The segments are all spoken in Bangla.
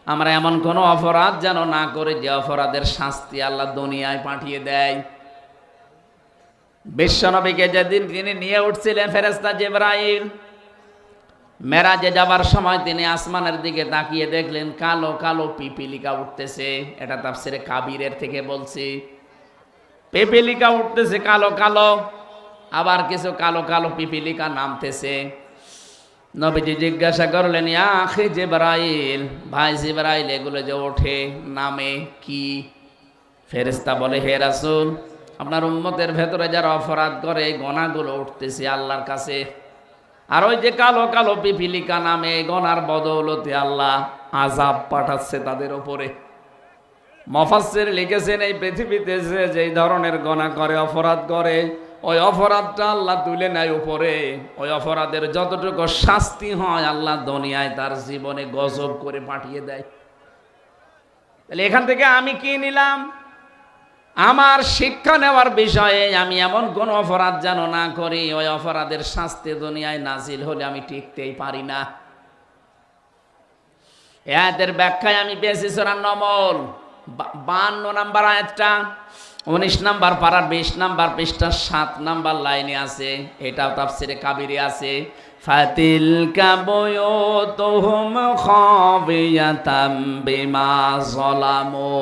আমরা এমন কোনো অপরাধ যেন না করে যে অপরাধের শাস্তি আল্লাহ দুনিয়ায় পাঠিয়ে দেয়। বিশ্বনবীকে যেদিন তিনি নিয়ে উঠছিলেন ফেরেশতা জিবরাইল, মেরাজে যাবার সময় তিনি আসমানের দিকে তাকিয়ে দেখলেন কালো কালো পিপিলিকা উঠতেছে। এটা তাফসিরে কাবিরের থেকে বলছি। পিপিলিকা উঠতেছে কালো কালো, আবার কিছু কালো কালো পিপিলিকা নামতেছে। নবীজি জিজ্ঞাসা করলেন, ইয়া আখি জিবরাইল, ভাই জিবরাইল, এগুলো যে ওঠে নামে কি? ফেরেশতা বলে, হে রাসূল, আপনার উম্মতের ভেতরে যারা অপরাধ করে এই গোনাগুলো উঠতেছে আল্লাহর কাছে। আর ওই যে কালো কালো পিপিলিকা নামে গোনার বদৌলতে আল্লাহ আযাব পাঠাচ্ছে তাদের উপরে। মুফাসসির লিখেছেন, এই পৃথিবীতে যেই ধরনের গোনা করে, অপরাধ করে, ওই অপরাধটা আল্লাহ তুলে নেয় উপরে। ওই অপরাধের যতটুকু শাস্তি হয় আল্লাহ দুনিয়ায় তার জীবনে গজব করে পাঠিয়ে দেয়। তাহলে এখান থেকে আমি কি নিলাম? আমার শিক্ষা নেওয়ার বিষয়ে আমি এমন কোন অপরাধ যেন না করি ওই অপরাধের শাস্তি দুনিয়ায় নাজিল হলে আমি টিকতেই পারি না। এই আয়াতের ব্যাখ্যায় আমি পেয়েছি সূরা নমল 52 নম্বর আয়াতটা, 19 নম্বর পারার 20 নম্বর পৃষ্ঠা 7 নম্বর লাইনে আছে। এটাও তাফসিরে কাবিরে আছে। ফাতিলকা বুয়ুতুহুম খাবিয়াতাম বিমা যালামু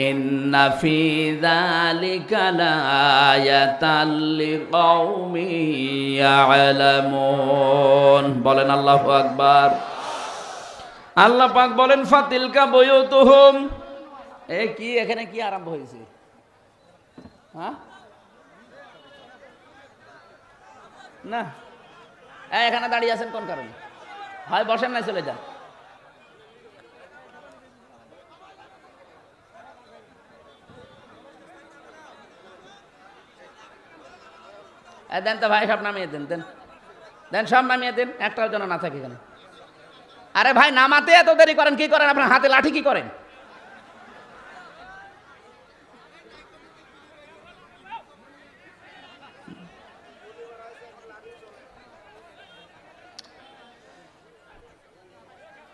ইন্না ফি যালিকা লাআয়াতাল লিকাউমিন ইয়ালামুন। বলেন আল্লাহু আকবার। আল্লাহ পাক বলেন, ফাতিলকা বুয়ুতুহুম, এই কি এখানে কি আরম্ভ হয়েছে? হ্যাঁ না, এখানে দাঁড়িয়ে আছেন কোন কারণে? হয় বসেন না চলে যান। দেন তো ভাই, সব নামিয়ে দেন, দেন দেন, সব নামিয়ে দেন, একটাও যেন না থাকে এখানে। আরে ভাই, নামাতে এত দেরি করেন কি করেন? আপনার হাতে লাঠি কি করেন?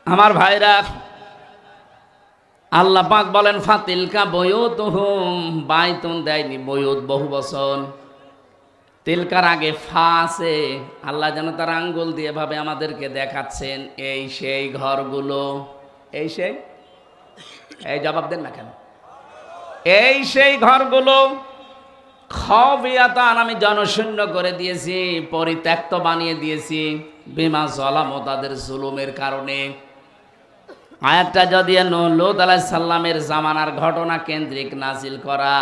আমার ভাইরা, আল্লাহ পাক বলেন ফাতিলকা বুয়ুতুহুম, বাইতুন দেয়নি, বুয়ুত বহু বচন। তিলকার আগে ফা আছে। আল্লাহ যেন তার আঙ্গুল দিয়ে ভাবে আমাদেরকে দেখাচ্ছেন এই সেই ঘরগুলো। এই সেই, এই জবাব দেন না কেন? এই সেই ঘরগুলো খাবিয়াতান, আমি জনশূন্য করে দিয়েছি, পরিত্যক্ত বানিয়ে দিয়েছি, বিমা যালামু, তাদের জুলুমের কারণে। আয়াতটা যদি লূত আলাইহিস সালামের জামানার ঘটনা কেন্দ্রিক নাজিল করা,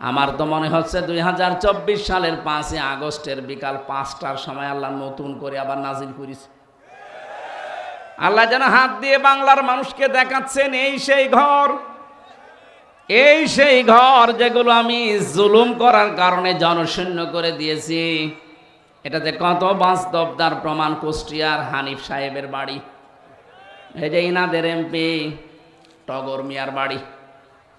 আমার তো মনে হচ্ছে 2024 সালের 5 আগস্টের বিকাল 5টার সময় আল্লাহ নতুন করে আবার নাজিল করেছে। আল্লাহ যেন হাত দিয়ে বাংলার মানুষকে দেখাচ্ছেন এই সেই ঘর, এই সেই ঘর যেগুলো আমি জুলুম করার কারণে জনশূন্য করে দিয়েছি। এটাতে কত বাস্তব তার প্রমাণ কুষ্টিয়ার হানিফ সাহেবের বাড়ি, এই যে ইনাদের এমপি টগর মিয়ার বাড়ি।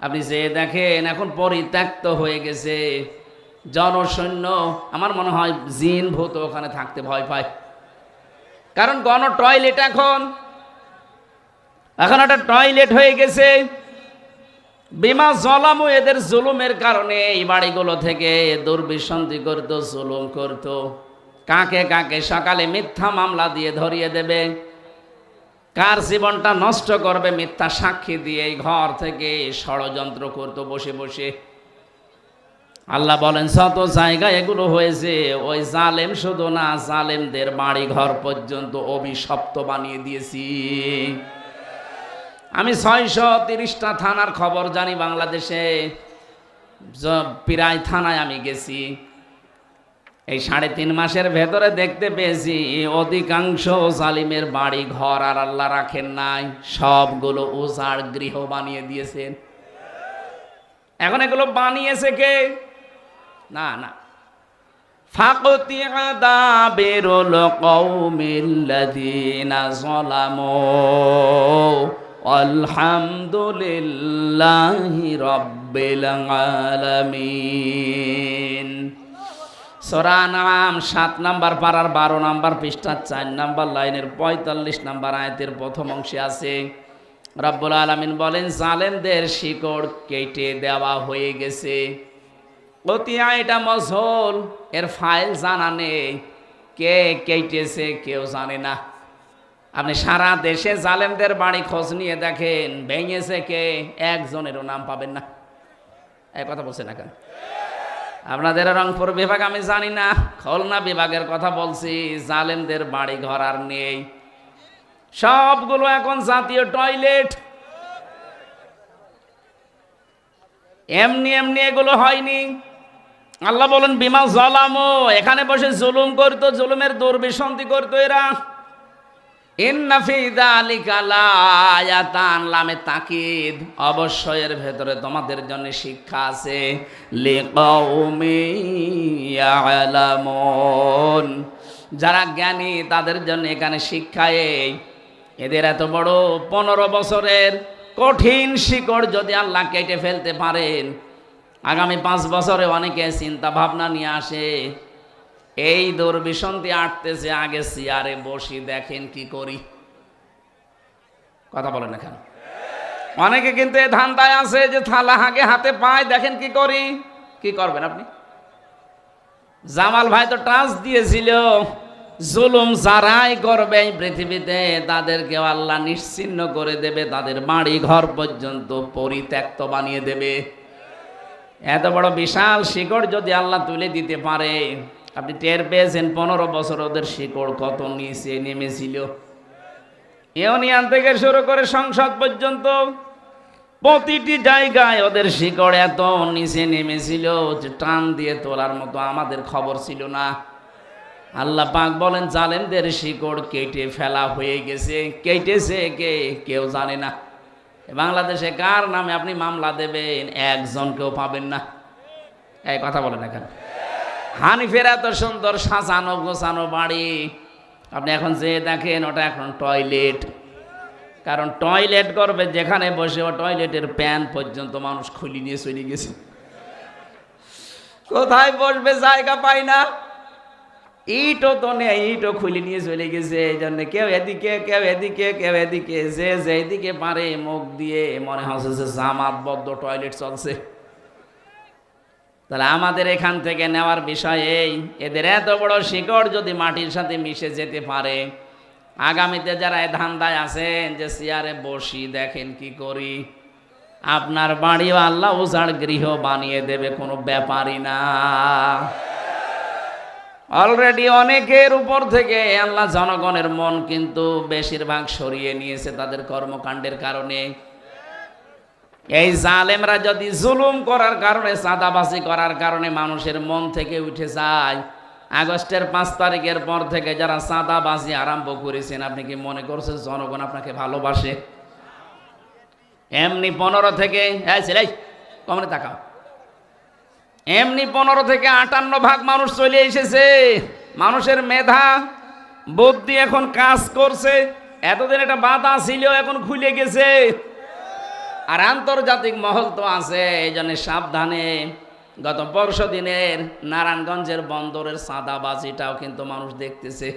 আপনি যে দেখেন এখন পরিত্যক্ত হয়ে গেছে, জনশূন্য। আমার মনে হয় জিন ভূত ওখানে থাকতে ভয় পায়, কারণ গণ টয়লেট এখন একটা টয়লেট হয়ে গেছে। বিমা যালামু, এদের জুলুমের কারণে এই বাড়িগুলো থেকে দুর্বিসন্ধি করত, জুলুম করত। কাকে কাকে সকালে মিথ্যা মামলা দিয়ে ধরিয়ে দেবে, কার জীবনটা নষ্ট করবে মিথ্যা সাক্ষী দিয়ে এই ঘর থেকে ষড়যন্ত্র করতো বসে বসে। আল্লাহ বলেন যত জায়গায় এগুলো হয়েছে, ওই জালেম শুধু না, জালেমদের বাড়ি ঘর পর্যন্ত অভিশপ্ত বানিয়ে দিয়েছি। আমি 630টা থানার খবর জানি বাংলাদেশে, প্রায় থানায় আমি গেছি। এই 3.5 মাসের ভেতরে দেখতে পেয়েছি অধিকাংশ জালিমের বাড়ি ঘর আর আল্লাহ রাখেন নাই, সবগুলো উজাড় গৃহ বানিয়ে দিয়েছেন। এখন এগুলো বানিয়েছে কে? না না, ফাকতিয়া দাবিরুল কওমিল্লাযিনা যালামু আলহামদুলিল্লাহি রাব্বিল আলামিন। সূরা নাম 7 নম্বর পারার 12 নম্বর পৃষ্ঠা 4 নম্বর লাইনের 45 নম্বর আয়াতের প্রথম অংশে আছে, রব্বুল আলামিন বলেন জালেমদের শিকড় কেটে দেওয়া হয়ে গেছে। অতিয়া এটা মজহুল, এর ফাইল জানা নেই, কে কেটেছে কেউ জানে না। আপনি সারা দেশে জালেমদের বাড়ি খোঁজ নিয়ে দেখেন, ভেঙেছে কে, একজনেরও নাম পাবেন না। এই কথা বলছে না কেন? আপনাদের রংপুর বিভাগ আমি জানি না, খুলনা বিভাগের কথা বলছি, জালেমদের বাড়ি ঘর আর নেই, সবগুলো এখন জাতীয় টয়লেট। এমনি এমনি এগুলো হয়নি। আল্লাহ বলেন বিমা জালামু, এখানে বসে জুলুম করতো, জুলুমের দুর্বিসন্ধি করতো এরা। ইন্না ফি যালিকা লাআয়াতান, লামে তাকিদ, অবশ্যই এর ভেতরে তোমাদের জন্য শিক্ষা আছে। লিকাউমি ইয়ালামুন, যারা জ্ঞানী তাদের জন্য এখানে শিক্ষা। এদের এত বড় 15 বছরের কঠিন শিকড় যদি আল্লাহ কেটে ফেলতে পারেন, আগামী 5 বছরে অনেকে চিন্তা ভাবনা নিয়ে আসে, এই দুর্বিসন্ধি আটতেছে, আগে চেয়ারে বসি, দেখেন কি করি। কথা বলেন না কেন? অনেকে কিন্তু এই ধান্দায় আছে যে থালা আগে হাতে পায়, দেখেন কি করি। কি করবেন আপনি? জামাল ভাই তো টাচ দিয়েছিল, জুলুম যারাই করবে এই পৃথিবীতে তাদেরকে আল্লাহ নিশ্চিহ্ন করে দেবে, তাদের বাড়ি ঘর পর্যন্ত পরিত্যক্ত বানিয়ে দেবে। এত বড় বিশাল শিকড় যদি আল্লাহ তুলে দিতে পারে, আপনি টের পেয়েছেন 15 বছর ওদের শিকড় কত নিচে নেমেছিল। ইউনিয়ন থেকে শুরু করে সংসদ পর্যন্ত প্রতিটি জায়গায় ওদের শিকড় এত নিচে নেমেছিল যে টান দিয়ে তোলার মতো আমাদের খবর ছিল না। আল্লাহ পাক বলেন জালেমদের শিকড় কেটে ফেলা হয়ে গেছে। কেটেছে কে কেউ জানে না। বাংলাদেশে কার নামে আপনি মামলা দেবেন, একজন কেউ পাবেন না। এই কথা বলেন না কেন? হানিফের এত সুন্দর সাজানো গোছানো বাড়ি, আপনি এখন যে দেখেন ওটা এখন টয়লেট। কারণ টয়লেট করবে যেখানে বসে, ও টয়লেটের প্যান পর্যন্ত মানুষ খুলি নিয়ে চলে গেছে। কোথায় বসবে জায়গা পায় না, ইটও তো নেই, ইটও খুলে নিয়ে চলে গেছে। এই জন্য কেউ এদিকে কেউ এদিকে কেউ এদিকে, যে যেদিকে পারে মুখ দিয়ে মনে হচ্ছে যে জামাতবদ্ধ টয়লেট চলছে। তাহলে আমাদের এখান থেকে নেওয়ার বিষয় এই, এদের এত বড় শিকড় যদি মাটির সাথে মিশে যেতে পারে, আগামীতে যারা এই ধান্দায় আছেন যে চেয়ারে বসি দেখেন কি করি, আপনার বাড়িও আল্লাহ উজাড় গৃহ বানিয়ে দেবে, কোনো ব্যাপারই না। অলরেডি অনেকের উপর থেকে আল্লাহ জনগণের মন কিন্তু বেশিরভাগ সরিয়ে নিয়েছে তাদের কর্মকাণ্ডের কারণে। এই জালেমরা যদি জুলুম করার কারণে, চাঁদাবাজি করার কারণে মানুষের মন থেকে উঠে যায়, আগস্টের 5 তারিখের পর থেকে যারা চাঁদাবাজি আরম্ভ করেছেন, আপনি কি মনে করছেন জনগণ আপনাকে ভালোবাসে? এমনি 15 থেকে কমনে তাকাও, এমনি 15 থেকে 58% মানুষ চলে এসেছে। মানুষের মেধা বুদ্ধি এখন কাজ করছে। এতদিন এটা বাধা ছিল, এখন খুলে গেছে। আর আন্তর্জাতিক মহল তো আছে, এই জন্য সাবধানে। গত পরশু দিনের নারায়ণগঞ্জের বন্দরের চাঁদাবাজিটাও কিন্তু মানুষ দেখতেছে।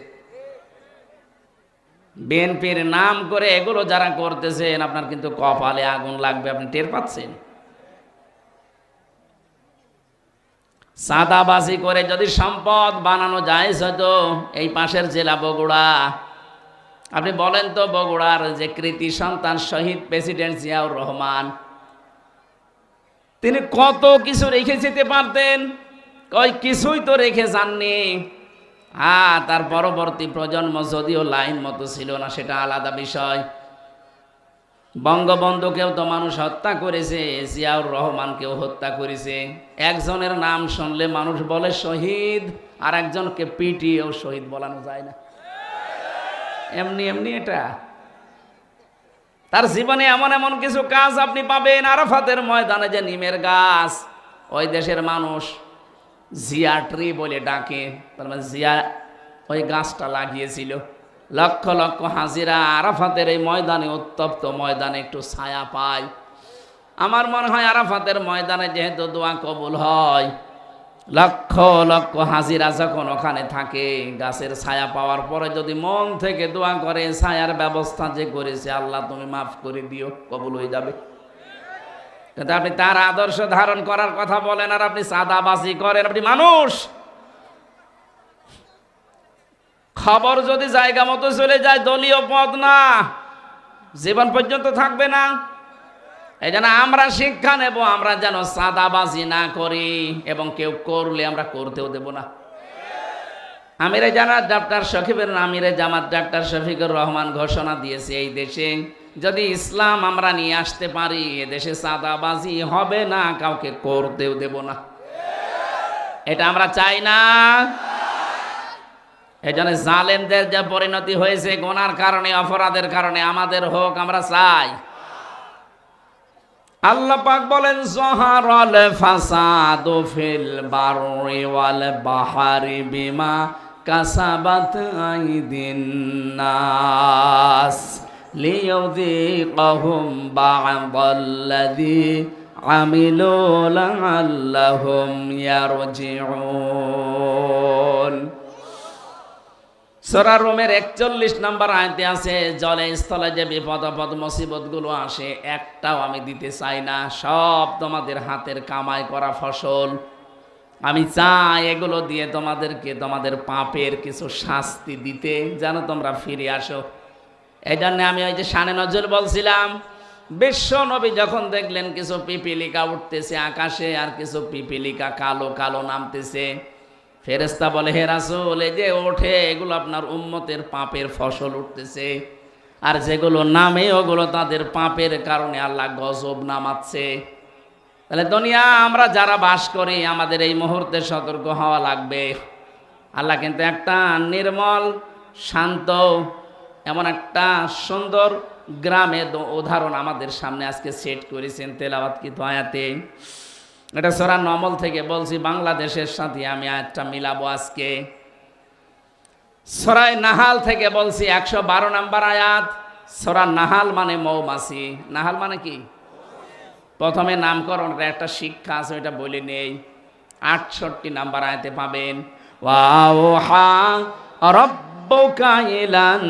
বিএনপির নাম করে এগুলো যারা করতেছেন, আপনার কিন্তু কপালে আগুন লাগবে, আপনি টের পাচ্ছেন। চাঁদাবাজি করে যদি সম্পদ বানানো যায়, হয়তো এই পাশের জেলা বগুড়া, আপনি বলেন তো বগুড়ার যে কৃতি সন্তান শহীদ প্রেসিডেন্ট জিয়াউর রহমান, তিনি কত কিছু রেখে যেতে পারতেন, কিছুই তো রেখে যাননি। তার পরবর্তী প্রজন্ম যদিও লাইন মতো ছিল না, সেটা আলাদা বিষয়। বঙ্গবন্ধুকেও তো মানুষ হত্যা করেছে, জিয়াউর রহমানকেও হত্যা করেছে। একজনের নাম শুনলে মানুষ বলে শহীদ, আর একজনকে পিটিয়েও শহীদ বলানো যায় না। এমনি এমনি এটা তার জীবনে এমন এমন কিছু কাজ আপনি পাবেন। আরাফাতের ময়দানে যে নিমের গাছ, ওই দেশের মানুষ জিয়া ট্রি বলে ডাকে, তার মানে জিয়া ওই গাছটা লাগিয়েছিল। লক্ষ লক্ষ হাজিরা আরাফাতের এই ময়দানে, উত্তপ্ত ময়দানে একটু ছায়া পায়। আমার মনে হয় আরাফাতের ময়দানে যেহেতু দোয়া কবুল হয়, লক্ষ লক্ষ হাজিরা যখন ওখানে থাকে, গাছের ছায়া পাওয়ার পরে যদি মন থেকে দোয়া করে, ছায়ার ব্যবস্থা যে করেছে আল্লাহ তুমি মাফ করে দিও, কবুল হয়ে যাবে। কিন্তু আপনি তার আদর্শ ধারণ করার কথা বলেন আর আপনি চাঁদাবাজি করেন। আপনি মানুষ, খবর যদি জায়গা মতো চলে যায় দলীয় পদ না, জীবন পর্যন্ত থাকবে না। এই জন্য আমরা শিক্ষা নেব, আমরা যেন চাঁদাবাজি না করি, এবং কেউ করলে আমরা করতেও দেব না। আমিরে জামাত ডাক্তার শফিকুর আমিরে জামাত ডাক্তার শফিকুর রহমান ঘোষণা দিয়েছে, এই দেশে যদি ইসলাম আমরা নিয়ে আসতে পারি, এ দেশে চাঁদাবাজি হবে না, কাউকে করতেও দেব না। এটা আমরা চাই না। এই জন্য জালেমদের যে পরিণতি হয়েছে গুনার কারণে, অপরাধের কারণে, আমাদের হোক, আমরা চাই। আল্লাহ পাক বলেন যহারাল ফাসাদু ফিল বাররি ওয়াল বাহরি বিমা কাসাবাত আইদিন নাস লিয়ুযীকাহুম বা'দাল্লাযী আমিলু লাআল্লাহুম ইয়ারজিউন। সূরা রুমের 41 নম্বর আয়াতে আছে, জলে স্থলে যে বিপদ আপদ মুসিবত গুলো আসে একটাও আমি দিতে চাই না, সব তোমাদের হাতের কামাই করা ফসল। আমি চাই এগুলো দিয়ে তোমাদেরকে তোমাদের পাপের কিছু শাস্তি দিতে, যেন তোমরা ফিরে আসো। এই জন্য আমি ওই যে শানে নজরুল বলছিলাম, বিশ্ব নবী যখন দেখলেন কিছু পিপিলিকা উঠতেছে আকাশে আর কিছু পিপিলিকা কালো কালো নামতেছে, ফেরেশতা বলে, হে রাসূল, এই যে ওঠে এগুলো আপনার উম্মতের পাপের ফসল উঠতেছে, আর যেগুলো নামে ওগুলো তাদের পাপের কারণে আল্লাহ গজব নামাচ্ছে। তাহলে দুনিয়া আমরা যারা বাস করি, আমাদের এই মুহূর্তে সতর্ক হওয়া লাগবে। আল্লাহ কিন্তু একটা নির্মল শান্ত এমন একটা সুন্দর গ্রামের উদাহরণ আমাদের সামনে আজকে সেট করেছেন তেলাওয়াতকৃত আয়াতে। এটা সূরা নমল থেকে বলছি, বাংলাদেশের সাথে আমি আয়াতটা মিলাবো আজকে। সূরা নাহাল থেকে বলছি, 112 নম্বর আয়াত। সূরা নাহাল মানে মৌমাছি। নাহাল মানে কি? প্রথমে নামকরণের একটা শিক্ষা আছে, ওইটা বলে নেই। 68 নম্বর আয়াতে পাবেন, ওয়াওহা রাব্বুকা ইলান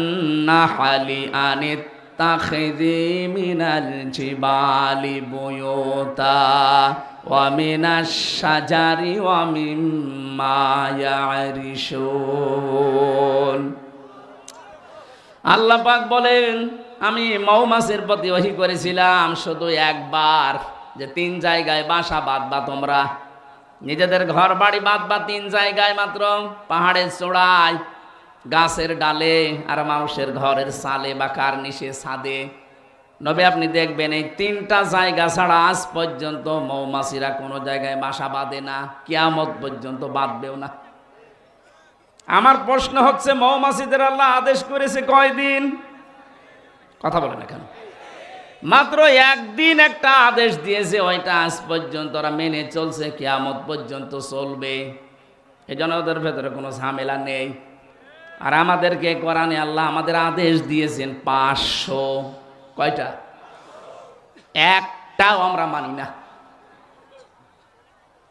নাহলি আনিত্তাখিযি মিনাল জিবালি বুয়ুতা ওয়া মিনাশ শাজারি ওয়া মিম্মা ইয়ারিশুন। আল্লাহ পাক বলেন, আমি মৌমাছির প্রতি ওহী করেছিলাম শুধু একবার, যে 3 জায়গায় বাসা বাঁধবা তোমরা, নিজেদের ঘর বাড়ি বাঁধবা 3 জায়গায় মাত্র, পাহাড়ের চূড়ায়, গাছের ডালে, আর মানুষের ঘরের চালে বা কার্নিশে ছাদে। নবী আপনি দেখবেন এই 3টা জায়গা ছাড়া আজ পর্যন্ত মৌমাছিরা কোনো জায়গায় বাসা বাঁধে না, কিয়ামত পর্যন্ত বাঁধবেও না। আমার প্রশ্ন হচ্ছে, মৌমাছিদের আল্লাহ আদেশ করেছে কয়দিন? কথা বলে না কেন? মাত্র একদিন একটা আদেশ দিয়েছে, ওইটা আজ পর্যন্ত ওরা মেনে চলছে, কিয়ামত পর্যন্ত চলবে। এই জন্য ওদের ভেতরে কোনো ঝামেলা নেই। আর আমাদেরকে কোরআনে আল্লাহ আমাদের আদেশ দিয়েছেন 500। কয়টা? একটাও আমরা মানি না।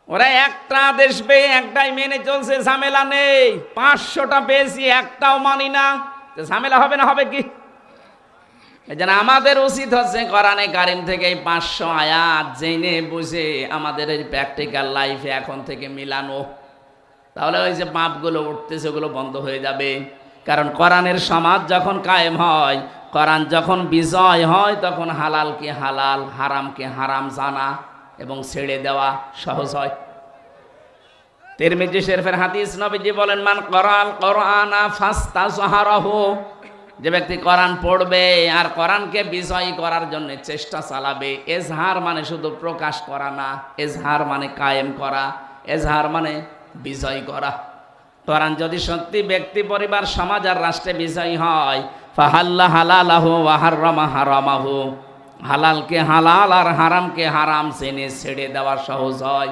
ওরা একটা আদেশ পেয়ে একটাই মেনে চলছে, ঝামেলা নেই। 500টা পেয়েছি, একটাও মানি না, ঝামেলা হবে না? হবে কি? এই জন্য আমাদের উচিত হচ্ছে কোরআনে কারিম থেকে এই 500 আয়াত জেনে বুঝে আমাদের এই প্র্যাকটিক্যাল লাইফে এখন থেকে মিলানো। তাহলে ওই যে পাপগুলো উঠতেছে ওগুলো বন্ধ হয়ে যাবে। কারণ কোরআনের সমাজ যখন কায়েম হয়, কোরআন যখন বিজয় হয়, তখন হালালকে হালাল, হারামকে হারাম জানা এবং ছেড়ে দেওয়া সহজ হয়। তিরমিজি শরীফের হাদিস, নবীজি বলেন, মান করাল কোরআনা ফাস্তাজহারাহু, যে ব্যক্তি কোরআন পড়বে আর কোরআনকে বিজয়ী করার জন্য চেষ্টা চালাবে। এজহার মানে শুধু প্রকাশ করা না, এজহার মানে কায়েম করা, এজহার মানে বিজয় করা। কোরআন যদি সত্যি ব্যক্তি, পরিবার, সমাজ আর রাষ্ট্রে বিজয়ী হয়, ফাহাল্লা হালালাহু ওয়া হাররামা হারামাহু, হালালকে হালাল আর হারামকে হারাম জেনে ছেড়ে দেওয়া সহজ হয়।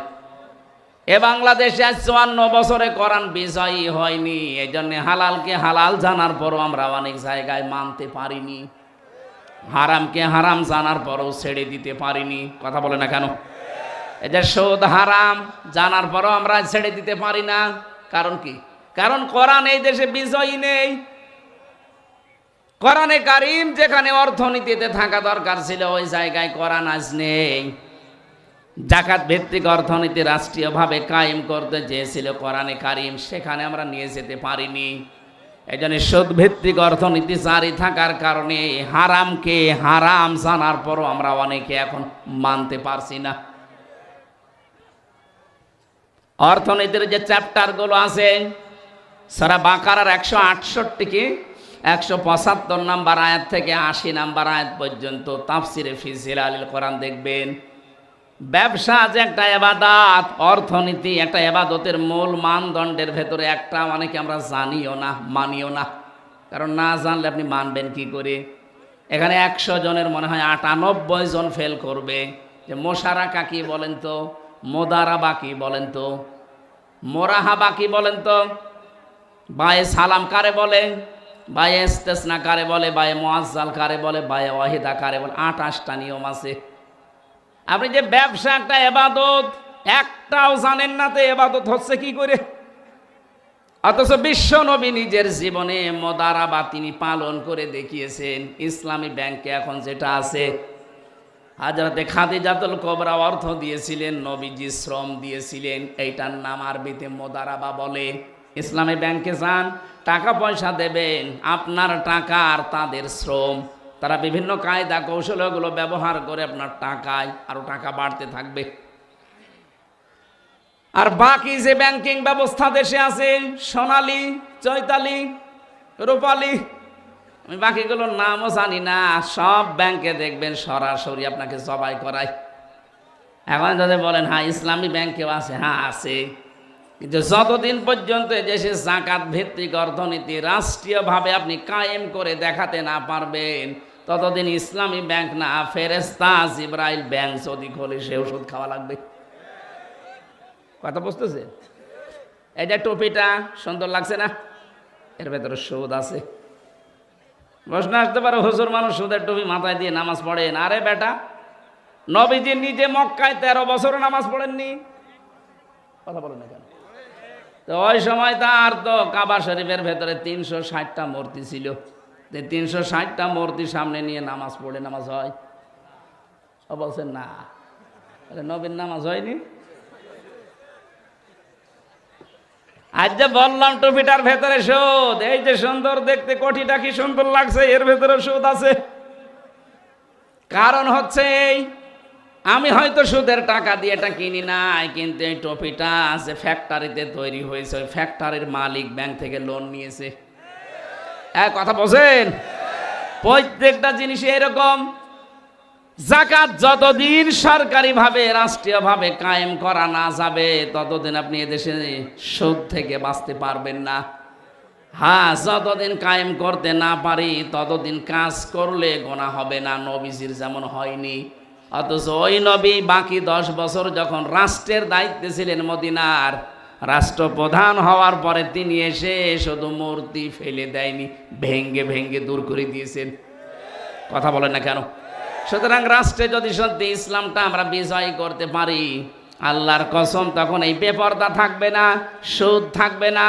এ বাংলাদেশে 54 বছরে কোরআন বিজয়ী হয়নি, এই জন্য হালালকে হালাল জানার পরও আমরা অনেক জায়গায় মানতে পারিনি, হারামকে হারাম জানার পরও ছেড়ে দিতে পারিনি। কথা বলে না কেন? এই যে সুদ হারাম জানার পরও আমরা ছেড়ে দিতে পারি না। কারণ কি? কারণ কোরআন এই দেশে বিজয়ী নেই। কোরআনে কারিম যেখানে অর্থনীতিতে থাকা দরকার ছিল ওই জায়গায় কোরআন আজ নেই। জাকাত ভিত্তিক অর্থনীতি রাষ্ট্রীয়ভাবে কায়েম করতে চেয়েছিল কোরআনে কারিম, সেখানে আমরা নিয়ে যেতে পারিনি। এই জন্য সুদ ভিত্তিক অর্থনীতি জারি থাকার কারণে হারামকে হারাম জানার পরও আমরা অনেকে এখন মানতে পারছি না। অর্থনীতির যে চ্যাপ্টারগুলো আছে সূরা বাকারার 168 কি 175 নম্বর আয়াত থেকে 80 নম্বর আয়াত পর্যন্ত তাফসিরে ফি জিলালিল কোরআন দেখবেন। ব্যবসা যে একটা ইবাদত, অর্থনীতি একটা ইবাদতের মূল মানদণ্ডের ভেতরে একটা, অনেকে আমরা জানিও না, মানিও না। কারণ না জানলে আপনি মানবেন কি করে? এখানে 100 জনের মনে হয় 98 জন ফেল করবে যে মোশারাকা কি বলেন তো, মোদারাবা কি বলেন তো, মোরাহাবা কি বলেন তো, বায়ে সালাম কারে বলে, বায়ে ইস্তেসনা কারে বলে, বায়ে মুআজ্জাল কারে বলে, বায়ে ওয়াহিদা কারে বলে। 28টা নিয়ম আছে। আপনি যে ব্যবসা একটা ইবাদত, একটাও জানেন না তো ইবাদত হচ্ছে কি করে। অথচ বিশ্ব নবী নিজের জীবনে মোদারাবা তিনি পালন করে দেখিয়েছেন। ইসলামী ব্যাংকে এখন যেটা আছে, হযরতে খাদিজাতুল কুবরা অর্থ দিয়েছিলেন, নবীজি শ্রম দিয়েছিলেন, এইটার নাম আরবিতে মোদারাবা বলে। ইসলামী ব্যাংকে যান, টাকা পয়সা দেবেন, আপনার টাকা আর তাদের শ্রম, তারা বিভিন্ন কায়দা কৌশলগুলো ব্যবহার করে আপনার টাকায় আরো টাকা বাড়তে থাকবে। আর বাকি যে ব্যাংকিং ব্যবস্থা দেশে আছে, সোনালী, চৈতালি, রূপালী, আমি বাকিগুলোর নামও জানি না, সব ব্যাংকে দেখবেন সরাসরি আপনাকে জবাই করায়। এখন যদি বলেন হ্যাঁ ইসলামী ব্যাংকেও আছে, হ্যাঁ আছে, কিন্তু যতদিন পর্যন্ত দেশে জাকাত ভিত্তিক অর্থনীতি রাষ্ট্রীয়ভাবে আপনি কায়েম করে দেখাতে না পারবেন, ততদিন ইসলামী ব্যাংক না, ফেরেশতা জিবরাইল ব্যাংক যদি খোলে সে ওষুধ খাওয়া লাগবে। কথা বুঝতেছে? এই যে টুপিটা সুন্দর লাগছে না, এর ভেতরে সুদ আছে। প্রশ্ন আসতে পারে হুজুর মানুষ সুদের টুপি মাথায় দিয়ে নামাজ পড়েন। আরে বেটা, নবীজি নিজে মক্কায় 13 বছর নামাজ পড়েননি? কথা বলেন না কেন? তো ওই সময় তার তো কাবা শরীফের ভেতরে 360টা মূর্তি ছিল। 360টা মূর্তি সামনে নিয়ে নামাজ পড়ে নামাজ হয়? ও বলছেন না, নবীর নামাজ হয়নি। আজ যে বললাম টুপিটার ভেতরে সুদ, এই যে সুন্দর দেখতে কোটিটা কি সুন্দর লাগছে, এর ভেতরে সুদ আছে। কারণ হচ্ছে এই, আমি হয়তো সুদের টাকা দিয়ে এটা কিনি নাই, কিন্তু এই টুপিটা যে ফ্যাক্টরিতে তৈরি হয়েছে, ওই ফ্যাক্টরির মালিক ব্যাংক থেকে লোন নিয়েছে। এক কথা বলছেন, প্রত্যেকটা জিনিস এরকম। যাকাত যতদিন সরকারিভাবে রাষ্ট্রীয়ভাবে কায়েম করা না যাবে, ততদিন আপনি এদেশে সুদ থেকে বাঁচতে পারবেন না। হ্যাঁ, যতদিন কায়েম করতে না পারি ততদিন কাজ করলে গোনা হবে না, নবীজির যেমন হয়নি। অথচ ওই নবী বাকি 10 বছর যখন রাষ্ট্রের দায়িত্বে ছিলেন মদিনার, রাষ্ট্রপ্রধান হওয়ার পরে তিনি এসে শুধু মূর্তি ফেলে দেয়নি, ভেঙ্গে ভেঙ্গে দূর করে দিয়েছেন। কথা বলেন না কেন? সুতরাং রাষ্ট্রে যদি সত্যি ইসলামটা আমরা বিজয় করতে পারি, আল্লাহর কসম তখন এই বেপরদা থাকবে না, সুদ থাকবে না,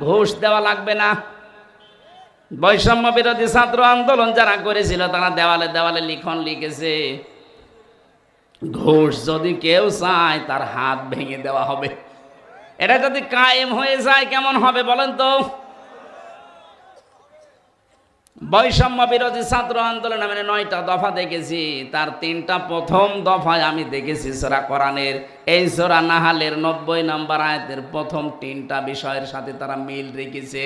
ঘুষ দেওয়া লাগবে না। বৈষম্য বিরোধী ছাত্র আন্দোলন যারা করেছিল তারা দেওয়ালে দেওয়ালে লিখন লিখেছে, ঘুষ যদি কেউ চায় তার হাত ভেঙে দেওয়া হবে। এটা যদি কায়েম হয়ে যায় কেমন হবে বলেন তো? বৈষম্য বিরোধী ছাত্র আন্দোলন আমি 9টা দফা দেখেছি, তার 3টা প্রথম দফায় আমি দেখেছি সূরা কোরআনের এই সূরা নাহালের 90 নম্বর আয়াতের প্রথম 3টা বিষয়ের সাথে তারা মিল রেখেছে।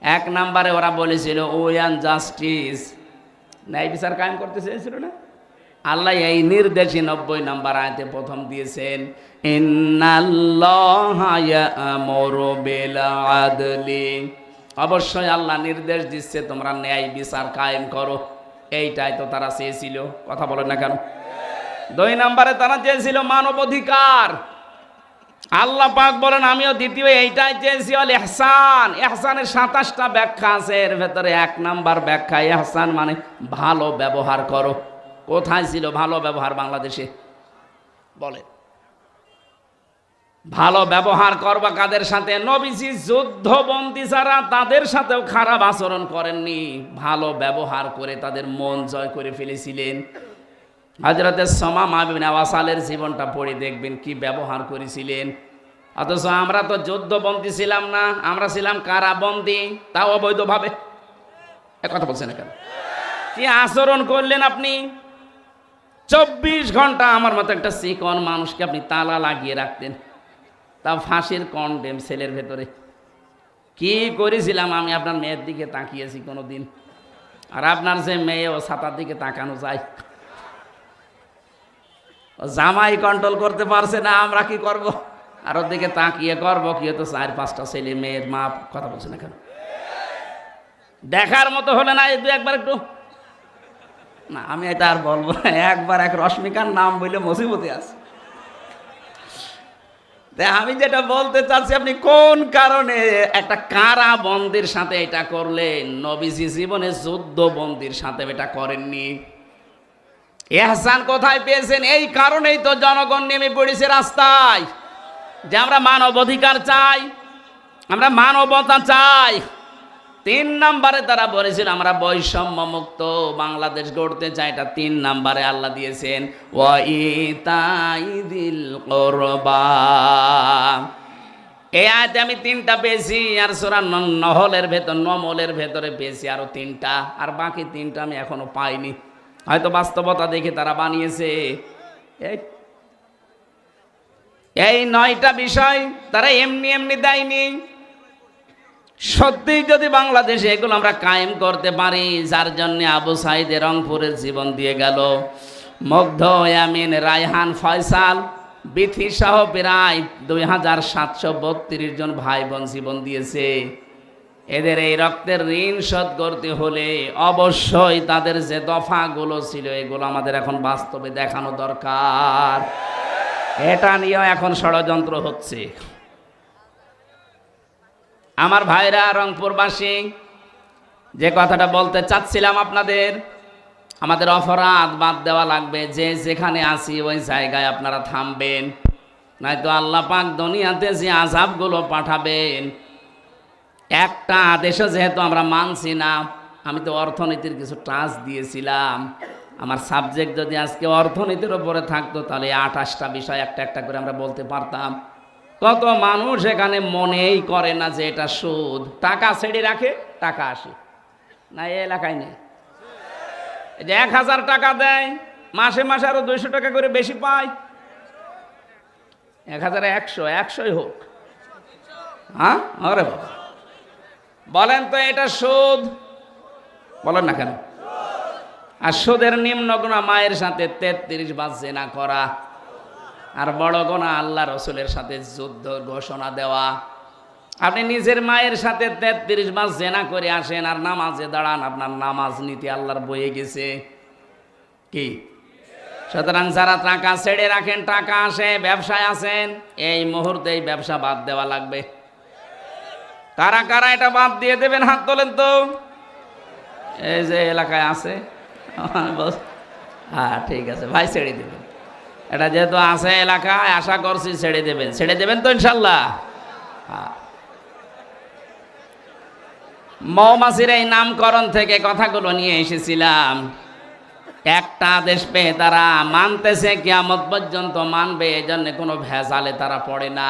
1 নম্বরে ওরা বলেছিল ওয়ান জাস্টিস, ন্যায় বিচার কায়েম করতে চেয়েছিল না? আল্লাহ এই নির্দেশই 90 নম্বর আয়াতে প্রথম দিয়েছেন, ইন্নাল্লাহা ইয়া'মুরু বিল আদলি, অবশ্যই আল্লাহ নির্দেশ দিচ্ছে তোমরা ন্যায় বিচার কায়েম করো। এইটাই তো তারা চেয়েছিল। কথা বলেন না কেন? 2 নম্বরে তারা চেয়েছিল মানবাধিকার। আল্লাহ পাক বলেন আমিও দ্বিতীয় এইটাই চেয়েছি, আল ইহসান। ইহসানের 27টা ব্যাখ্যা আছে, এর ভেতরে 1 নম্বর ব্যাখ্যা ইহসান মানে ভালো ব্যবহার করো। কোথায় ছিল ভালো ব্যবহার বাংলাদেশে? বলে ভালো ব্যবহার করবা কাদের সাথে? নবীজি যুদ্ধবন্দী যারা তাদের সাথেও খারাপ আচরণ করেননি, ভালো ব্যবহার করে তাদের মন জয় করে ফেলেছিলেন। হযরতে সুমামা বিন ওয়াসালের জীবনটা পড়ে দেখবেন কি ব্যবহার করেছিলেন। অথচ আমরা তো যুদ্ধবন্দী ছিলাম না, আমরা ছিলাম কারাবন্দী, তাও অবৈধভাবে। এক কথা বলছেন না কেন? কি আচরণ করলেন আপনি? 24 ঘন্টা আমার মতো একটা চিকন মানুষকে আপনি তালা লাগিয়ে রাখতেন, তাও ফাঁসির কন্ডেম সেলের ভেতরে। কি করেছিলাম আমি? আপনার মেয়ের দিকে তাকিয়েছি কোনোদিন? আর আপনার যে মেয়ে, ও ছাতার দিকে তাকানো যায়? ও জামাই কন্ট্রোল করতে পারছে না, আমরা কি করব? আর ওর দিকে তাকিয়ে করবো কি? তো 4-5টা ছেলে মেয়ের মা। কথা বলছে না কেন? দেখার মতো হলে না এই 2-1 বার একটু না, আমি এটা আর বলবো না। একবার এক রশ্মিকার নাম বললে মুসিবতে আছে। আমি যেটা বলতে চাচ্ছি, আপনি কোন কারণে একটা কারাবন্দির সাথে এটা করলেন? নবীজি জীবনে যুদ্ধবন্দির সাথে এটা করেননি। ইহসান কোথায় পেয়েছেন? এই কারণেই তো জনগণ নেমে পড়েছে রাস্তায়, যে আমরা মানব অধিকার চাই, আমরা মানবতা চাই। 3 নম্বরে তারা বলেছিল আমরা বৈষম্য মুক্ত বাংলাদেশ গড়তে চাই। এটা 3 নম্বরে আল্লাহ দিয়েছেন, ওয়া ইতাইদিল কুরবা। এই আয়াতে আমি 3টা পেয়েছি, আর সূরা নমলের ভেতরে পেয়েছি আরো 3টা, আর বাকি 3টা আমি এখনো পাইনি। হয়তো বাস্তবতা দেখে তারা বানিয়েছে। এই 9টা বিষয় তারা এমনি এমনি দেয়নি। সত্যি যদি বাংলাদেশে এগুলো আমরা কায়েম করতে পারি, যার জন্য আবু সাইদ রংপুরের জীবন দিয়ে গেল, মুগ্ধ, ইয়ামিন, রায়হান, ফয়সাল, বিথি সহ প্রায় 2732 জন ভাই বোন জীবন দিয়েছে। এদের এই রক্তের ঋণ শোধ করতে হলে অবশ্যই তাদের যে দফাগুলো ছিল এগুলো আমাদের এখন বাস্তবে দেখানো দরকার। এটা নিয়েও এখন ষড়যন্ত্র হচ্ছে। আমার ভাইরা রংপুরবাসী, যে কথাটা বলতে চাচ্ছিলাম আপনাদের, আমাদের অপরাধ বাদ দেওয়া লাগবে। যে যেখানে আছি ওই জায়গায় আপনারা থামবেন, নয়তো আল্লাহ পাক দুনিয়াতে যে আযাবগুলো পাঠাবেন, একটা আদেশও যেহেতু আমরা মানছি না। আমি তো অর্থনীতির কিছু টাচ দিয়েছিলাম। আমার সাবজেক্ট যদি আজকে অর্থনীতির উপরে থাকতো, তাহলে 28টা বিষয় একটা একটা করে আমরা বলতে পারতাম। কত মানুষ এখানে মনেই করে না যে এটা সুদ। টাকা ছেড়ে রাখে, টাকা আসে না, এই এলাকায় নেই। যে 1000 টাকা দেয়, মাসে মাসে আরো 200 টাকা করে বেশি পায়। 1100-100ই হোক। হ্যাঁ, আরে বাবা, বলেন তো এটা সুদ? বলেন না কেন? আর সুদের নিম্ন গুনাহ মায়ের সাথে 33 বার জিনা করা, আর বড় গুনাহ আল্লাহ রসুলের সাথে যুদ্ধ ঘোষণা দেওয়া। আপনি নিজের মায়ের সাথে 33 বার জিনা করে আসেন আর নামাজে দাঁড়ান, আপনার নামাজ নীতি আল্লাহর বয়ে গেছে কি? সুতরাং যারা টাকা ছেড়ে রাখেন, টাকা আসে, ব্যবসায় আছেন, এই মুহূর্তে এই ব্যবসা বাদ দেওয়া লাগবে। কারা কারা এটা বাদ দিয়ে দেবেন? হাত তোলেন তো। এই যে এলাকায় আছে, হ্যাঁ ঠিক আছে ভাই, ছেড়ে দেবেন। এটা যেহেতু আছে এলাকায়, আশা করছি ছেড়ে দেবেন। ছেড়ে দেবেন তো ইনশাল্লাহ? হ্যাঁ। মৌমাছির এই নামকরণ থেকে কথাগুলো নিয়ে এসেছিলাম। একটা আদেশ পেয়ে তারা মানতেছে, কিয়ামত পর্যন্ত মানবে, এই জন্য কোনো ভেজালে তারা পড়ে না।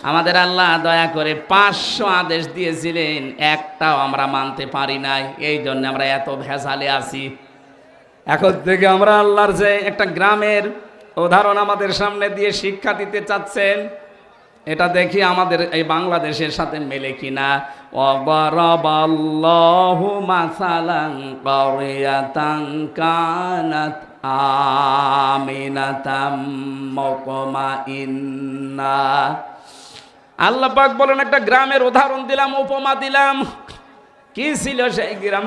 আমাদের আল্লাহ দয়া করে 500 আদেশ দিয়েছিলেন, একটাও আমরা মানতে পারি নাই, এই জন্য আমরা এত ভেজালে আছি। এখন থেকে আমরা আল্লাহর যে একটা গ্রামের উদাহরণ আমাদের সামনে দিয়ে শিক্ষা দিতে চাচ্ছেন, এটা দেখি আমাদের এই বাংলাদেশের সাথে মেলে কিনা। ওয়ারাবাল্লাহু মাসালান কারিয়াতান কানাত আমিনাতাম মুতমাইন্না। আল্লাহ পাক বলেন একটা গ্রামের উদাহরণ দিলাম, উপমা দিলাম। কি ছিল সেই গ্রাম?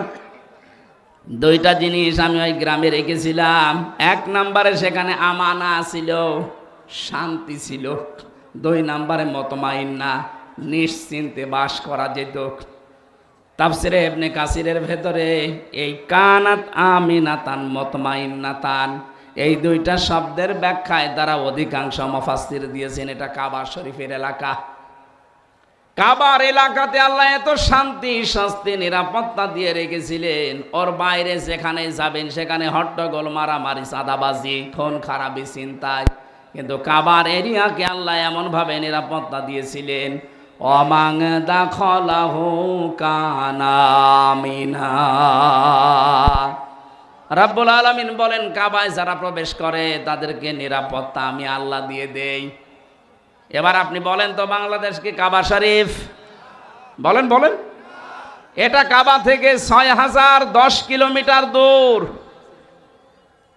2টা জিনিস আমি ওই গ্রামে রেখেছিলাম। 1 নম্বরে সেখানে আমানা ছিল, শান্তি ছিল। 2 নম্বরে মুতমাইন্না, নিশ্চিন্তে বাস করা যেত। তাফসিরে ইবনে কাসিরের ভেতরে এই কানাত আমিনাতান মুতমাইন্নাতান, এই দুইটা শব্দের ব্যাখ্যায় তারা অধিকাংশ মুফাসসির দিয়েছেন এটা কাবা শরীফের এলাকা। কাবার এলাকাতে আল্লাহ এত শান্তি স্বস্তি নিরাপত্তা দিয়ে রেখেছিলেন, ওর বাইরে যেখানে যাবেন সেখানে হট্টগোল মারামারি চাঁদাবাজি খুন খারাপি চিন্তায়, কিন্তু কাবার এরিয়াকে আল্লাহ এমনভাবে নিরাপত্তা দিয়েছিলেন অমাং দাখলাহু কানা মিনা। রাব্বুল আলামিন বলেন কাবায় যারা প্রবেশ করে তাদেরকে নিরাপত্তা আমি আল্লাহ দিয়ে দেই। এবার আপনি বলেন তো বাংলাদেশ কি কাবা শরীফ? বলেন বলেন। এটা কাবা থেকে 6010 কিলোমিটার দূর।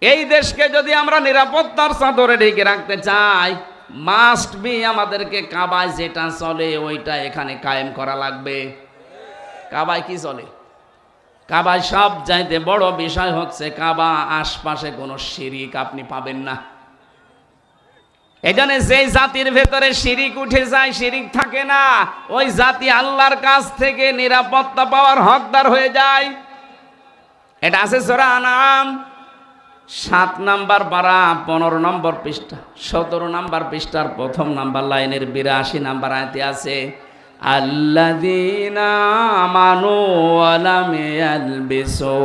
এই দেশকে যদি আমরা নিরাপত্তার চাদরে ঢেকে রাখতে চাই, মাস্ট বি আমাদেরকে কাবায় যেটা চলে ওইটা এখানে কায়েম করা লাগবে। কাবায় কি চলে? কাবায় সব চাইতে বড় বিষয় হচ্ছে কাবা আশপাশে কোনো শিরিক আপনি পাবেন না। এখানে যে জাতির ভেতরে শিরিক উঠে যায়, শিরিক থাকে না, ওই জাতি আল্লাহর কাছ থেকে নিরাপত্তা পাওয়ার হকদার হয়ে যায়। এটা আছে সূরা আনাম 7 নাম্বার পারা 15 নম্বর পৃষ্ঠা 17 নাম্বার পৃষ্ঠার প্রথম নাম্বার লাইনের 82 নাম্বার আয়াতে আছে আল্লাযীনা আমানু ওয়া লাম ইয়ালবিসু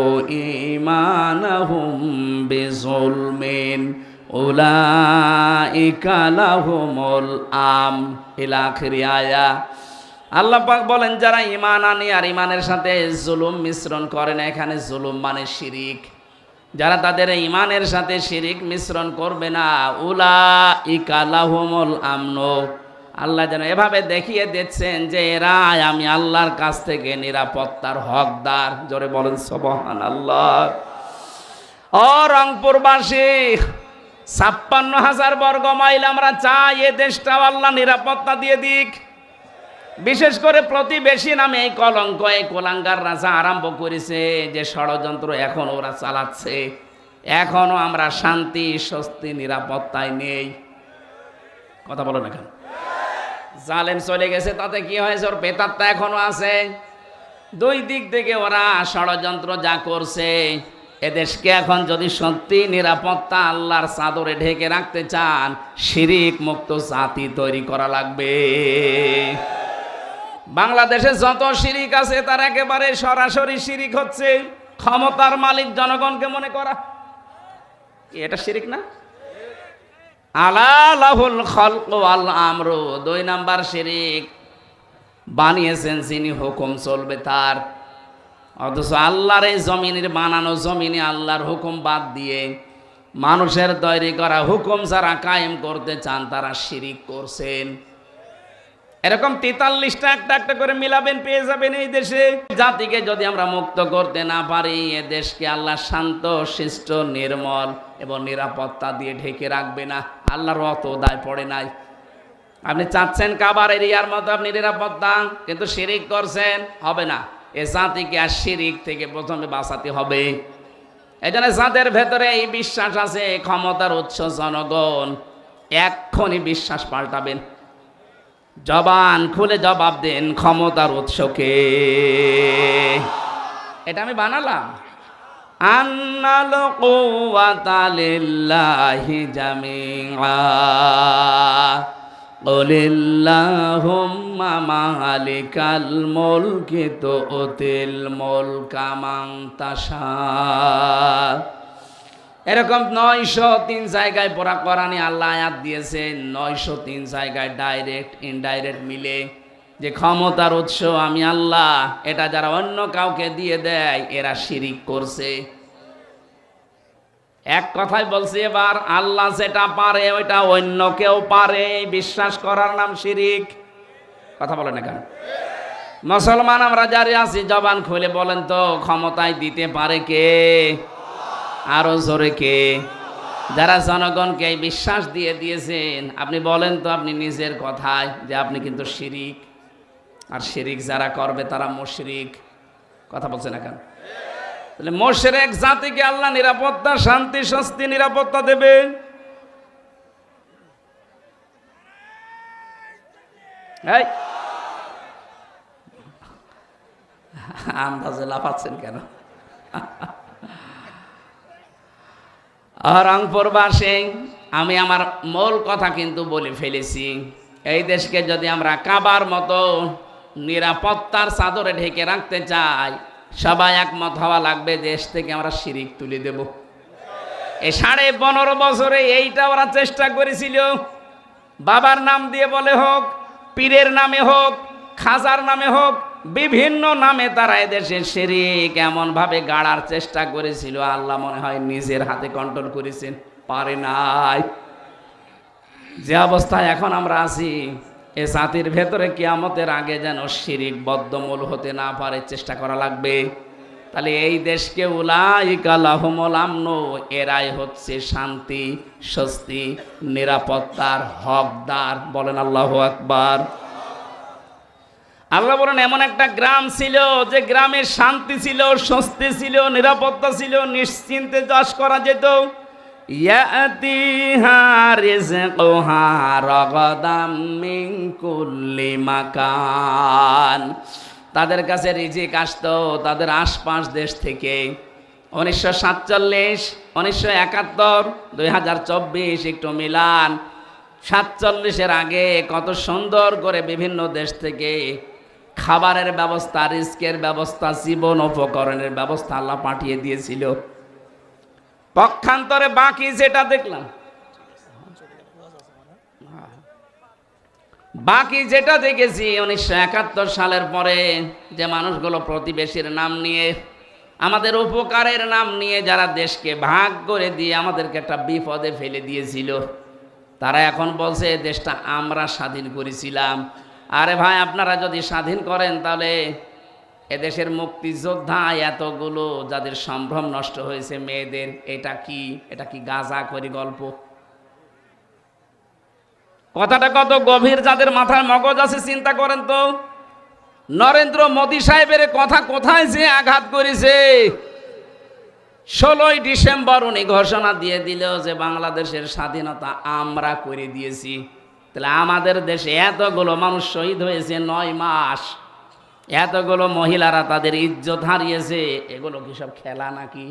ঈমানাহুম বিযুলমিন উলাইকা লাহুমুল আমন ইলা আখির আয়া। আল্লাহ পাক বলেন যারা ঈমান আনে আর ঈমানের সাথে জুলুম মিশ্রণ করে না, এখানে জুলুম মানে শিরিক, যারা তাদের ঈমানের সাথে শিরিক মিশ্রণ করবে না উলাইকা লাহুমুল আমন, আল্লাহ যেন এভাবে দেখিয়ে দিচ্ছেন যে এরা আমি আল্লাহর কাছ থেকে নিরাপত্তার হকদার। জোরে বলেন সুবহানাল্লাহ। ও রংপুরবাসী, 56,000 বর্গ মাইল আমরা চাই এ দেশটাও আল্লাহ নিরাপত্তা দিয়ে দিক। বিশেষ করে প্রতিবেশী নামে এই কলঙ্ক, এই কোলাঙ্গার রাজা আরম্ভ করেছে যে ষড়যন্ত্র এখন ওরা চালাচ্ছে, এখনো আমরা শান্তি স্বস্তি নিরাপত্তায় নেই। কথা বলো না কেন? জালেম চলে গেছে তাতে কি হয়েছে? ওর পেতাত্তা এখনো আছে। দুই দিক থেকে ওরা ষড়যন্ত্র যা করছে, এদেশকে এখন যদি সত্যি নিরাপত্তা আল্লাহর চাদরে ঢেকে রাখতে চান, শিরিক মুক্ত জাতি তৈরি করা লাগবে। বাংলাদেশে যত শিরিক আছে তার একেবারে সরাসরি শিরিক হচ্ছে ক্ষমতার মালিক জনগণকে মনে করা। এটা শিরিক না? আলা লাহুল খালকু ওয়াল আমরু, 2 নাম্বার শিরিক বানিয়েছেন যিনি, হুকুম চলবে তার। অথচ আল্লাহর এই জমিনের বানানো জমিনে আল্লাহর হুকুম বাদ দিয়ে মানুষের তৈরি করা হুকুম যারা কায়েম করতে চান তারা শিরিক করছেন। এরকম 43টা একটা একটা করে মিলাবেন, পেয়ে যাবেন এই দেশে। জাতিকে যদি আমরা মুক্ত করতে না পারি, এ দেশকে আল্লাহ শান্ত শিষ্ট নির্মল এবং নিরাপত্তা দিয়ে ঢেকে রাখবে না। আল্লাহর অত দায় পড়ে নাই। আপনি চাচ্ছেন কাবার এরিয়ার মতো আপনি নিরাপত্তা, কিন্তু শিরিক করছেন, হবে না। এ জাতিকে আর শিরিক থেকে প্রথমে বাঁচাতে হবে। এই জন্য যাদের ভেতরে এই বিশ্বাস আছে ক্ষমতার উৎস জনগণ, এক্ষুনি বিশ্বাস পাল্টাবেন, জবান খুলে জবাব দেন ক্ষমতার উৎসকে। এটা আমি বানালাম। আন্নাল কুওয়াতা লিল্লাহি জামিআ কুলিল্লাহুম্মা মালিকাল মুলকি তুতিল মুলকা মান তাশা। এরকম 903 জায়গায় পড়া কোরআনে আল্লাহ আয়াত দিয়েছেন, 903 জায়গায় ডাইরেক্ট ইনডাইরেক্ট মিলে, যে ক্ষমতার উৎস আমি আল্লাহ, এটা যারা অন্য কাউকে দিয়ে দেয় এরা শিরিক করছে। এক কথায় বলছি, এবার আল্লাহ যেটা পারে ওইটা অন্য কেউ পারে, বিশ্বাস করার নাম শিরিক। কথা বলে না কেন? মুসলমান আমরা যারা আছি জবান খুলে বলেন তো, ক্ষমতায় দিতে পারে কে? আরো জোরে কে? যারা জনগণকে বিশ্বাস দিয়ে দিয়েছেন, আপনি বলেন তো আপনি নিজের কথায় যে আপনি কিন্তু শিরিক। আর শিরিক যারা করবে তারা মুশরিক। কথা বলছে না কেন? তাহলে মুশরিক জাতিকে আল্লাহ নিরাপত্তা শান্তি স্বস্তি নিরাপত্তা দেবে। এই আন্দাজে লাফাচ্ছেন কেন? রংপুরবাসী, আমি আমার মূল কথা কিন্তু বলে ফেলেছি। এই দেশকে যদি আমরা কাবার মতো নিরাপত্তার চাদরে ঢেকে রাখতে চাই, সবাই একমত হওয়া লাগবে, দেশ থেকে আমরা শিরিক তুলে দেব। এই 15.5 বছরে এইটা ওরা চেষ্টা করেছিল। বাবার নাম দিয়ে বলে হোক, পীরের নামে হোক, খাজার নামে হোক, বিভিন্ন নামে তারা এদেশে শিরিক এমন ভাবে গাড়ার চেষ্টা করেছিল, আল্লাহ মনে হয় নিজের হাতে কন্ট্রোল করেছেন, পারে নাই। যে অবস্থায় এখন আমরা আছি, এ জাতির ভেতরে কিয়ামতের আগে যেন শিরিক বদ্ধমূল হতে না পারে, চেষ্টা করা লাগবে। তাহলে এই দেশকে উলাইকা লাহুমুল আমন, এরাই হচ্ছে শান্তি, স্বস্তি, নিরাপত্তার হকদার। বলেন আল্লাহু আকবার। আল্লাহ বলেন এমন একটা গ্রাম ছিল যে গ্রামে শান্তি ছিল, স্বস্তি ছিল, নিরাপত্তা ছিল, নিশ্চিন্তে চাষ করা যেত। ইয়াতিহা রিজকুহা রাগাদাম মিন কুল্লি মাকান, তাদের কাছে রিজিক আসতো তাদের আশপাশ দেশ থেকে। 1947, 1971, 2024 একটু মিলান। 47-এর আগে কত সুন্দর করে বিভিন্ন দেশ থেকে খাবারের ব্যবস্থা, রিস্কের ব্যবস্থা, জীবন উপকরণের ব্যবস্থা আল্লাহ পাঠিয়ে দিয়েছিল। পক্ষান্তরে বাকি যেটা দেখলাম, বাকি যেটা দেখেছি 1971 সালের পরে, যে মানুষগুলো প্রতিবেশীর নাম নিয়ে, আমাদের উপকারের নাম নিয়ে যারা দেশকে ভাগ করে দিয়ে আমাদেরকে একটা বিপদে ফেলে দিয়েছিল, তারা এখন বলছে দেশটা আমরা স্বাধীন করেছিলাম। আরে ভাই, আপনারা যদি স্বাধীন করেন তাহলে এদেশের মুক্তিযোদ্ধা এতগুলো যাদের সম্ভ্রম নষ্ট হয়েছে মেয়েদের, এটা কি গাঁজা করি গল্প? কথাটা কত গভীর, যাদের মাথায় মগজ আছে চিন্তা করেন তো। নরেন্দ্র মোদী সাহেবের কথা কোথায় যে আঘাত করেছে। 16ই ডিসেম্বর উনি ঘোষণা দিয়ে দিল যে বাংলাদেশের স্বাধীনতা আমরা করে দিয়েছি। তাহলে আমাদের দেশে এতগুলো মানুষ শহীদ হয়েছে 9 মাস, এতগুলো মহিলারা তাদের ইজ্জত হারিয়েছে, এগুলো কি সব খেলা নাকি?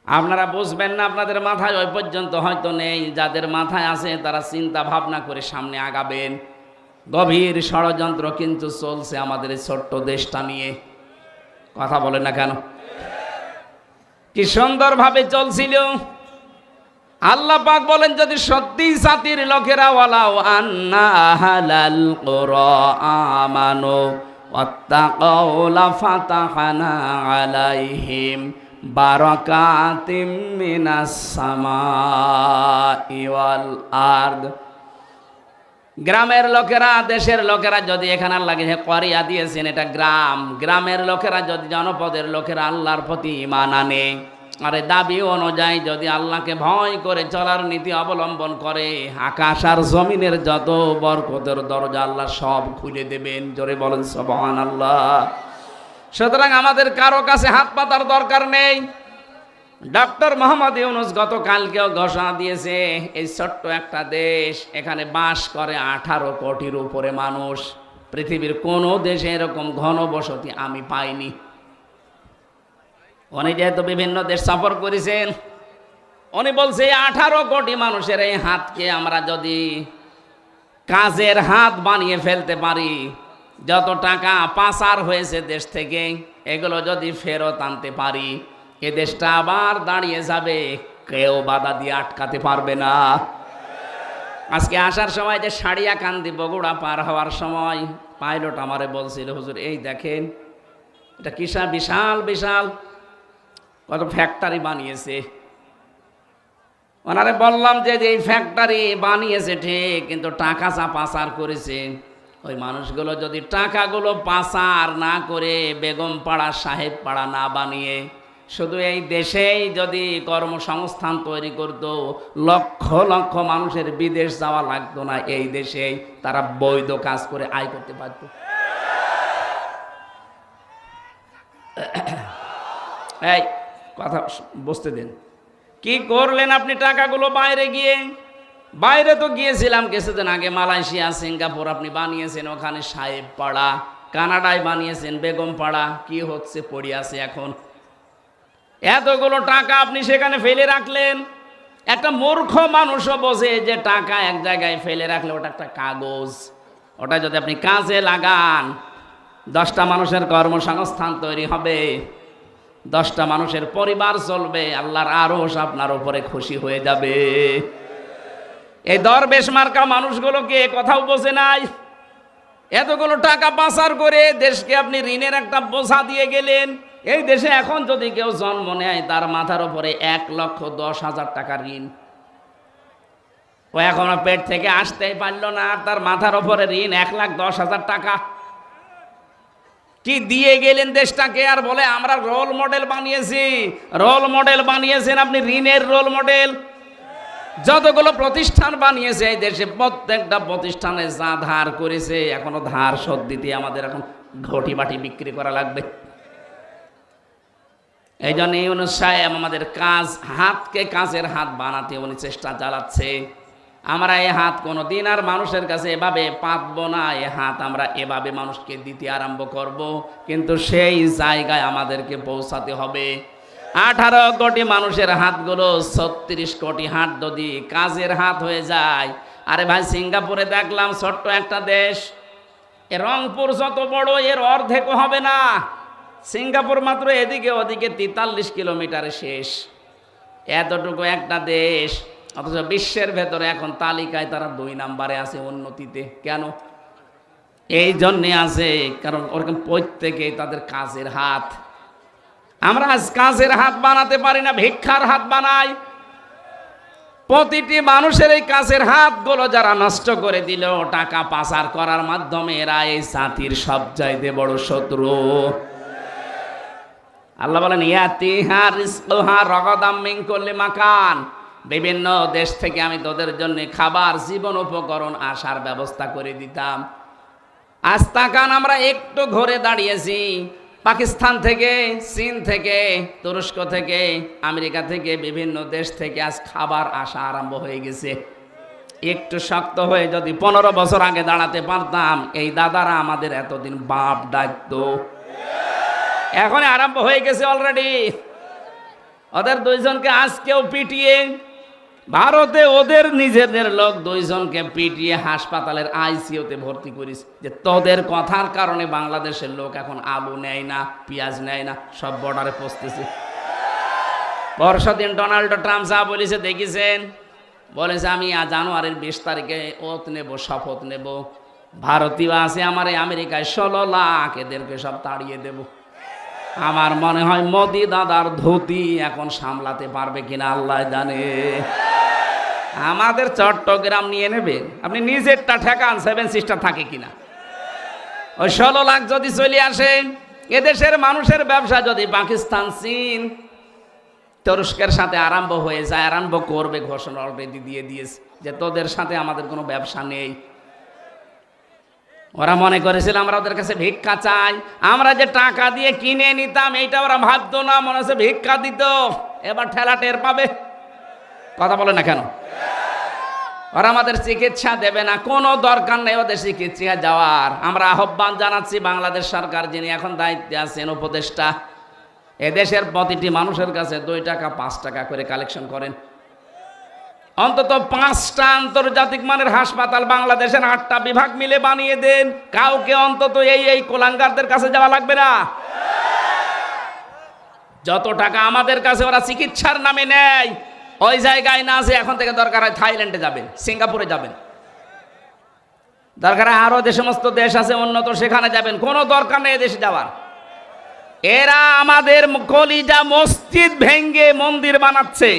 আপনারা বুঝবেন না, আপনাদের মাথায় ওই পর্যন্ত হয়তো নেই। যাদের মাথায় আছে তারা চিন্তা ভাবনা করে সামনে আগাবেন। গভীর ষড়যন্ত্র কিন্তু চলছে আমাদের এই ছোট্ট দেশটা নিয়ে। কথা বলে না কেন? কি সুন্দরভাবে চলছিল। আল্লাহ পাক বলেন, যদি সত্যি জাতির লোকেরা ওয়ালাউ আন্না আহলাল কুরা আমানু ওয়াত্তাকাউ লাফাতাহনা আলাইহিম বারাকাতিম মিনাস সামাই ওয়াল আরদ। গ্রামের লোকেরা, দেশের লোকেরা যদি এখানে আল্লাহকে করিয়া দিয়েছেন, এটা গ্রাম, গ্রামের লোকেরা যদি, জনপদের লোকেরা আল্লাহর প্রতি ঈমান আনে, আরে দাবি অনুযায়ী যদি আল্লাহকে ভয় করে চলার নীতি অবলম্বন করে, আকাশ আর জমিনের যত বরকতের দরজা আল্লাহ সব খুলে দেবেন। জোরে বলেন সুবহানাল্লাহ। সুতরাং আমাদের কারো কাছে হাত পাতার দরকার নেই। ডক্টর মোহাম্মদ ইউনূস গতকালকেও ঘোষণা দিয়েছে, এই ছোট্ট একটা দেশ, এখানে বাস করে 18 কোটির উপরে মানুষ। পৃথিবীর কোনো দেশে এরকম ঘনবসতি আমি পাইনি। উনি যেহেতু বিভিন্ন দেশ সফর করেছেন, উনি বলছে 18 কোটি মানুষের এই হাতকে আমরা যদি কাজের হাত বানিয়ে ফেলতে পারি, যত টাকা পাচার হয়েছে দেশ থেকে এগুলো যদি ফেরত আনতে পারি, এ দেশটা আবার দাঁড়িয়ে যাবে, কেউ বাধা দিয়ে আটকাতে পারবে না। আজকে আসার সময় যে সাড়িয়াকান্দি বগুড়া পার হওয়ার সময় পাইলট আমারে বলছিল, হুজুর এই দেখেন এটা কিসা বিশাল বিশাল কত ফ্যাক্টরি বানিয়েছে। ওনারে বললাম যে এই ফ্যাক্টরি বানিয়েছে ঠিক, কিন্তু টাকা যা পাচার করেছে, ওই মানুষগুলো যদি টাকাগুলো পাচার না করে বেগম পাড়া সাহেব পাড়া না বানিয়ে শুধু এই দেশেই যদি কর্মসংস্থান তৈরি করত, লক্ষ লক্ষ মানুষের বিদেশ যাওয়া লাগতো না, এই দেশেই তারা বৈধ কাজ করে আয় করতে পারত। এই কথা বুঝতে দেন। কি করলেন আপনি টাকাগুলো? বাইরে গিয়ে, বাইরে তো গিয়েছিলাম কিছুদিন আগে, মালয়েশিয়া, সিঙ্গাপুর আপনি বানিয়েছেন, ওখানে সাহেব পাড়া, কানাডায় বানিয়েছেন বেগম পাড়া, কি হচ্ছে পড়ে আছে এখন। এতগুলো টাকা আপনি সেখানে ফেলে রাখলেন। একটা মূর্খ মানুষও বোঝে যে টাকা এক জায়গায় ফেলে রাখলে ওটা একটা কাগজ, ওটা যদি আপনি কাজে লাগান 10টা মানুষের কর্মসংস্থান তৈরি হবে, 10টা মানুষের পরিবার চলবে, আল্লাহর আরশ আপনার উপরে খুশি হয়ে যাবে। এই দরবেশ মার্কা মানুষগুলোকে কথাও বোঝে নাই। এতগুলো টাকা পাচার করে দেশকে আপনি ঋণের একটা বোঝা দিয়ে গেলেন। এই দেশে এখন যদি কেউ জন্ম নেয় তার মাথার উপরে 1,10,000 টাকা ঋণ। ও এখনো পেট থেকে আসতেই পারলো না, আর তার মাথার উপরে ঋণ 1,10,000 টাকা। কি দিয়ে গেলেন দেশটাকে, আর বলে আমরা রোল মডেল বানিয়েছি। রোল মডেল বানিয়েছেন আপনি, ঋণের রোল মডেল। যতগুলো প্রতিষ্ঠান বানিয়েছে এই দেশে প্রত্যেকটা প্রতিষ্ঠানে যা ধার করেছে এখনো ধার শোধ দিতে আমাদের এখন ঘটি বাটি বিক্রি করা লাগবে। এই জন্য ইউনূস সাহেব আমাদের হাতকে কাজের হাত বানাতে উনি চেষ্টা চালাচ্ছে। আমরা এই হাত কোনো দিন আর মানুষের কাছে এভাবে পাতবো না, এই হাত আমরা এভাবে মানুষকে দিতে আরম্ভ করব। কিন্তু সেই জায়গায় আমাদেরকে পৌঁছাতে হবে। 18 কোটি মানুষের হাতগুলো 36 কোটি হাত যদি কাজের হাত হয়ে যায়। আরে ভাই, সিঙ্গাপুরে দেখলাম ছোট্ট একটা দেশ, এ রংপুর যত বড় এর অর্ধেকও হবে না। সিঙ্গাপুর মাত্র এদিকে ওদিকে 43 কিলোমিটারে শেষ, এতটুকু একটা দেশ, অথচ বিশ্বের ভেতরে এখন তালিকায় তারা 2 নম্বরে আছে উন্নতিতে। কেন? এই জন্যে আছে কারণ ওরকম প্রত্যেকেই তাদের কাজের হাত। আমরা আজ কাজের হাত বানাতে পারি না, ভিক্ষার হাত বানাই। প্রতিটি মানুষের এই কাজের হাতগুলো যারা নষ্ট করে দিল টাকা পাচার করার মাধ্যমে, এরা এই জাতির সবচাইতে বড় শত্রু। আল্লাহ বলেন ইয়াতিহা রিজকুহা রাগাদাম মিন কুল্লি মাকান, বিভিন্ন দেশ থেকে আমি তোদের জন্য খাবার, জীবন উপকরণ আসার ব্যবস্থা করে দিতাম। আজ তাকান, আমরা একটু ঘুরে দাঁড়িয়েছি, পাকিস্তান থেকে, চীন থেকে, তুরস্ক থেকে, আমেরিকা থেকে, বিভিন্ন দেশ থেকে আজ খাবার আসা আরম্ভ হয়ে গেছে। একটু শক্ত হয়ে যদি 15 বছর আগে দাঁড়াতে পারতাম, এই দাদারা আমাদের এতদিন বাপ ডাকতো। এখন আরম্ভ হয়ে গেছে অলরেডি। ওদের 2 জনকে আজকেও পিটিয়ে, ভারতে ওদের নিজেদের লোক 2 জনকে পিটিয়ে হাসপাতালের আইসিইউতে ভর্তি করিস, যে তোদের কথার কারণে বাংলাদেশের লোক এখন আলু নেয় না, পেঁয়াজ নেয় না, সব বর্ডারে পৌঁছতেছে। পরশুদিন ডোনাল্ড ট্রাম্প যা বলেছে দেখেছেন, বলেছে আমি জানুয়ারির 20 তারিখে ওত নেব, শপথ নেব। ভারতীয় আছে আমার এই আমেরিকায় 16 লাখ, এদেরকে সব তাড়িয়ে দেব। আমার মনে হয় মোদি দাদার ধুতি এখন সামলাতে পারবে কিনা আল্লাহ জানে। আমাদের চট্টগ্রাম নিয়ে নেবে, আপনি নিজেরটা ঠেকান, 7 সিস্টার থাকে কিনা। ওই 16 লাখ যদি চলে আসে, এদেশের মানুষের ব্যবসা যদি পাকিস্তান, চীন, তুরস্কের সাথে আরম্ভ হয়ে যায়, আরম্ভ করবে, ঘোষণা অলরেডি দিয়ে দিয়েছে যে তোদের সাথে আমাদের কোনো ব্যবসা নেই। ওরা মনে করেছিল আমরা ওদের কাছে ভিক্ষা চাই, আমরা যে টাকা দিয়ে কিনে নিতাম এইটা ওরা ভাবতো না, মনে হচ্ছে ভিক্ষা দিত। এবার ঠেলা টের পাবে। কথা বলে না কেন? ওরা আমাদের চিকিৎসা দেবে না, কোনো দরকার নেই ওদের চিকিৎসা যাওয়ার। আমরা আহ্বান জানাচ্ছি বাংলাদেশ সরকার, যিনি এখন দায়িত্বে আছেন, উপদেষ্টা, এদেশের প্রতিটি মানুষের কাছে 2 টাকা 5 টাকা করে কালেকশন করেন। অন্তত 5টা আন্তর্জাতিক মানের হাসপাতাল বাংলাদেশের 8টা বিভাগ মিলে বানিয়ে দেন। কাউকে অন্তত এই কোলাঙ্গারদের কাছে যাওয়া লাগবে না। যত টাকা আমাদের কাছে ওরা চিকিৎসার নামে নেয়, ওই জায়গায় না যে এখন থেকে দরকার হয় থাইল্যান্ডে যাবেন, সিঙ্গাপুরে যাবেন, দরকার হয় আরো যে সমস্ত দেশ আছে উন্নত, সেখানে যাবেন। কোনো দরকার নেই দেশে যাওয়ার। এরা আমাদের কলিজা মসজিদ ভেঙ্গে মন্দির বানাচ্ছে।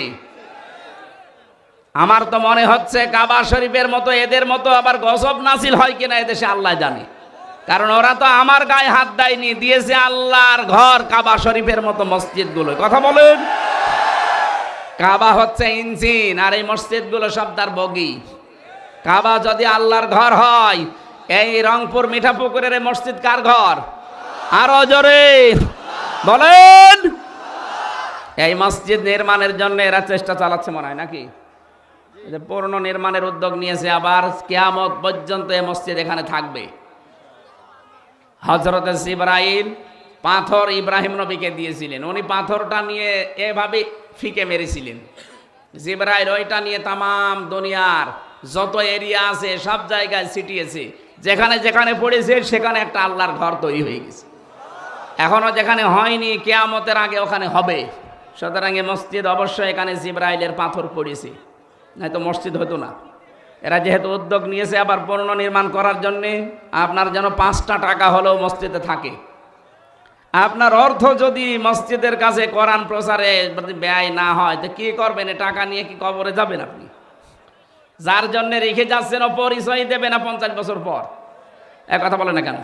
আমার তো মনে হচ্ছে কাবা শরীফের মতো এদের মতো আবার গজব নাসিল হয় কিনা এদেশে আল্লাহ জানে। কারণ ওরা তো আমার গায়ে হাত দেয়নি, দিয়েছে আল্লাহর ঘর কাবা শরীফের মতো মসজিদগুলো। কথা বলেন, কাবা হচ্ছে ইঞ্জিন আর এই মসজিদগুলো সব তার বগি। কাবা যদি আল্লাহর ঘর হয়, এই রংপুর মিঠাপুকুরের এই মসজিদ কার ঘর? আরো জোরে বলেন। এই মসজিদ নির্মাণের জন্য এরা চেষ্টা চালাচ্ছে মনে হয় নাকি, যে পূর্ণ নির্মাণের উদ্যোগ নিয়েছে। আবার কিয়ামত পর্যন্ত এই মসজিদ এখানে থাকবে। হযরত জিবরাইল পাথর ইব্রাহিম নবীকে দিয়েছিলেন, উনি পাথরটা নিয়ে এভাবে ফিকে মেরেছিলেন। জিবরাইল ওইটা নিয়ে তামাম দুনিয়ার যত এরিয়া আছে সব জায়গায় ছিটিয়েছে, যেখানে যেখানে পড়েছে সেখানে একটা আল্লাহর ঘর তৈরি হয়ে গেছে। এখনো যেখানে হয়নি কিয়ামতের আগে ওখানে হবে। সুতরাং মসজিদ অবশ্যই এখানে জিবরাইলের পাথর পড়েছে, নয়তো মসজিদ হতো না। এরা যেহেতু উদ্যোগ নিয়েছে আবার পুনর্নির্মাণ করার জন্যে, আপনার যেন 5টা টাকা হলেও মসজিদে থাকে। আপনার অর্থ যদি মসজিদের কাছে কোরআন প্রচারে ব্যয় না হয় তো কি করবেন? টাকা নিয়ে কি কবরে যাবেন আপনি? যার জন্য রেখে যাচ্ছেন ও পরিচয় দেবে না 50 বছর পর? এক কথা বলে না কেন?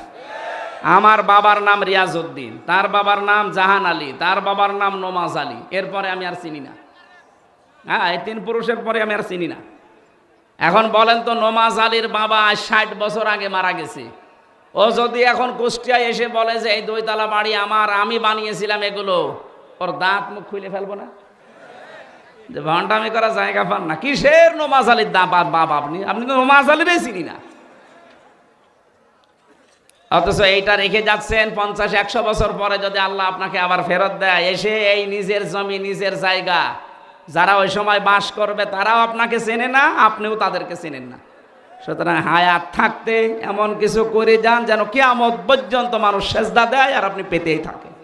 আমার বাবার নাম রিয়াজউদ্দিন, তার বাবার নাম জাহান আলী, তার বাবার নাম নমাজ আলী, এরপরে আমি আর চিনি না। হ্যাঁ, এই 3 পুরুষের পরে আমি আর চিনি না। এখন বলেন তো, নমাজ আলীর বাবা 60 বছর আগে মারা গেছে, ও যদি এখন কুষ্টিয়ায় এসে বলে যে এই 2 তলা বাড়ি আমার, আমি বানিয়েছিলাম এগুলো, ওর দাঁত মুখ খুলে ফেলবো না? যে ভণ্ডামি করা জায়গা পান না। কিসের নমাজ আলীর বাবা? আপনি তো নমাজ আলীরই চিনি না। অথচ এইটা রেখে যাচ্ছেন 50-100 বছর পরে যদি আল্লাহ আপনাকে আবার ফেরত দেয়, এসে এই নিজের জমি নিজের জায়গা, যারা ওই সময় বাস করবে তারাও আপনাকে চেনে না, আপনিও তাদেরকে চেনেন না। সুতরাং হায়াত থাকতে এমন কিছু করে যান যেন কিয়ামত পর্যন্ত মানুষ সেজদা দেয় আর আপনি পেতেই থাকেন।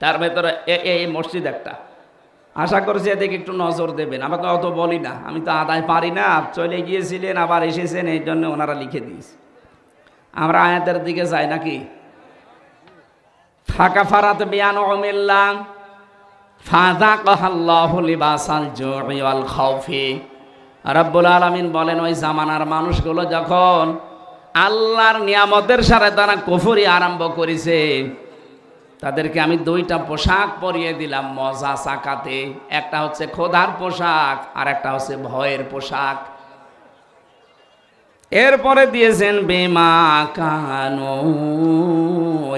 তার ভেতরে এই মসজিদ একটা, আশা করছি এদিকে একটু নজর দেবেন। আমাকে অত বলি না, আমি তো আদায় পারি না। চলে গিয়েছিলেন আবার এসেছেন, এই জন্য ওনারা লিখে দিয়েছে। আমরা আয়াতের দিকে যাই নাকি? ফাঁকা ফারাত বিয়ান অমিল্লাহ ফাযাকাল্লাহু লিবাসাল জুই ওয়াল খাউফি। রব্বুল আলামিন বলেন, ওই জামানার মানুষগুলো যখন আল্লাহর নিয়ামতের সাথে তারা কুফরি আরম্ভ করেছে, তাদেরকে আমি 2টা পোশাক পরিয়ে দিলাম মজা সাকাতে। একটা হচ্ছে খোদার পোশাক আর একটা হচ্ছে ভয়ের পোশাক। এরপরে দিয়েছেন বিমা কানু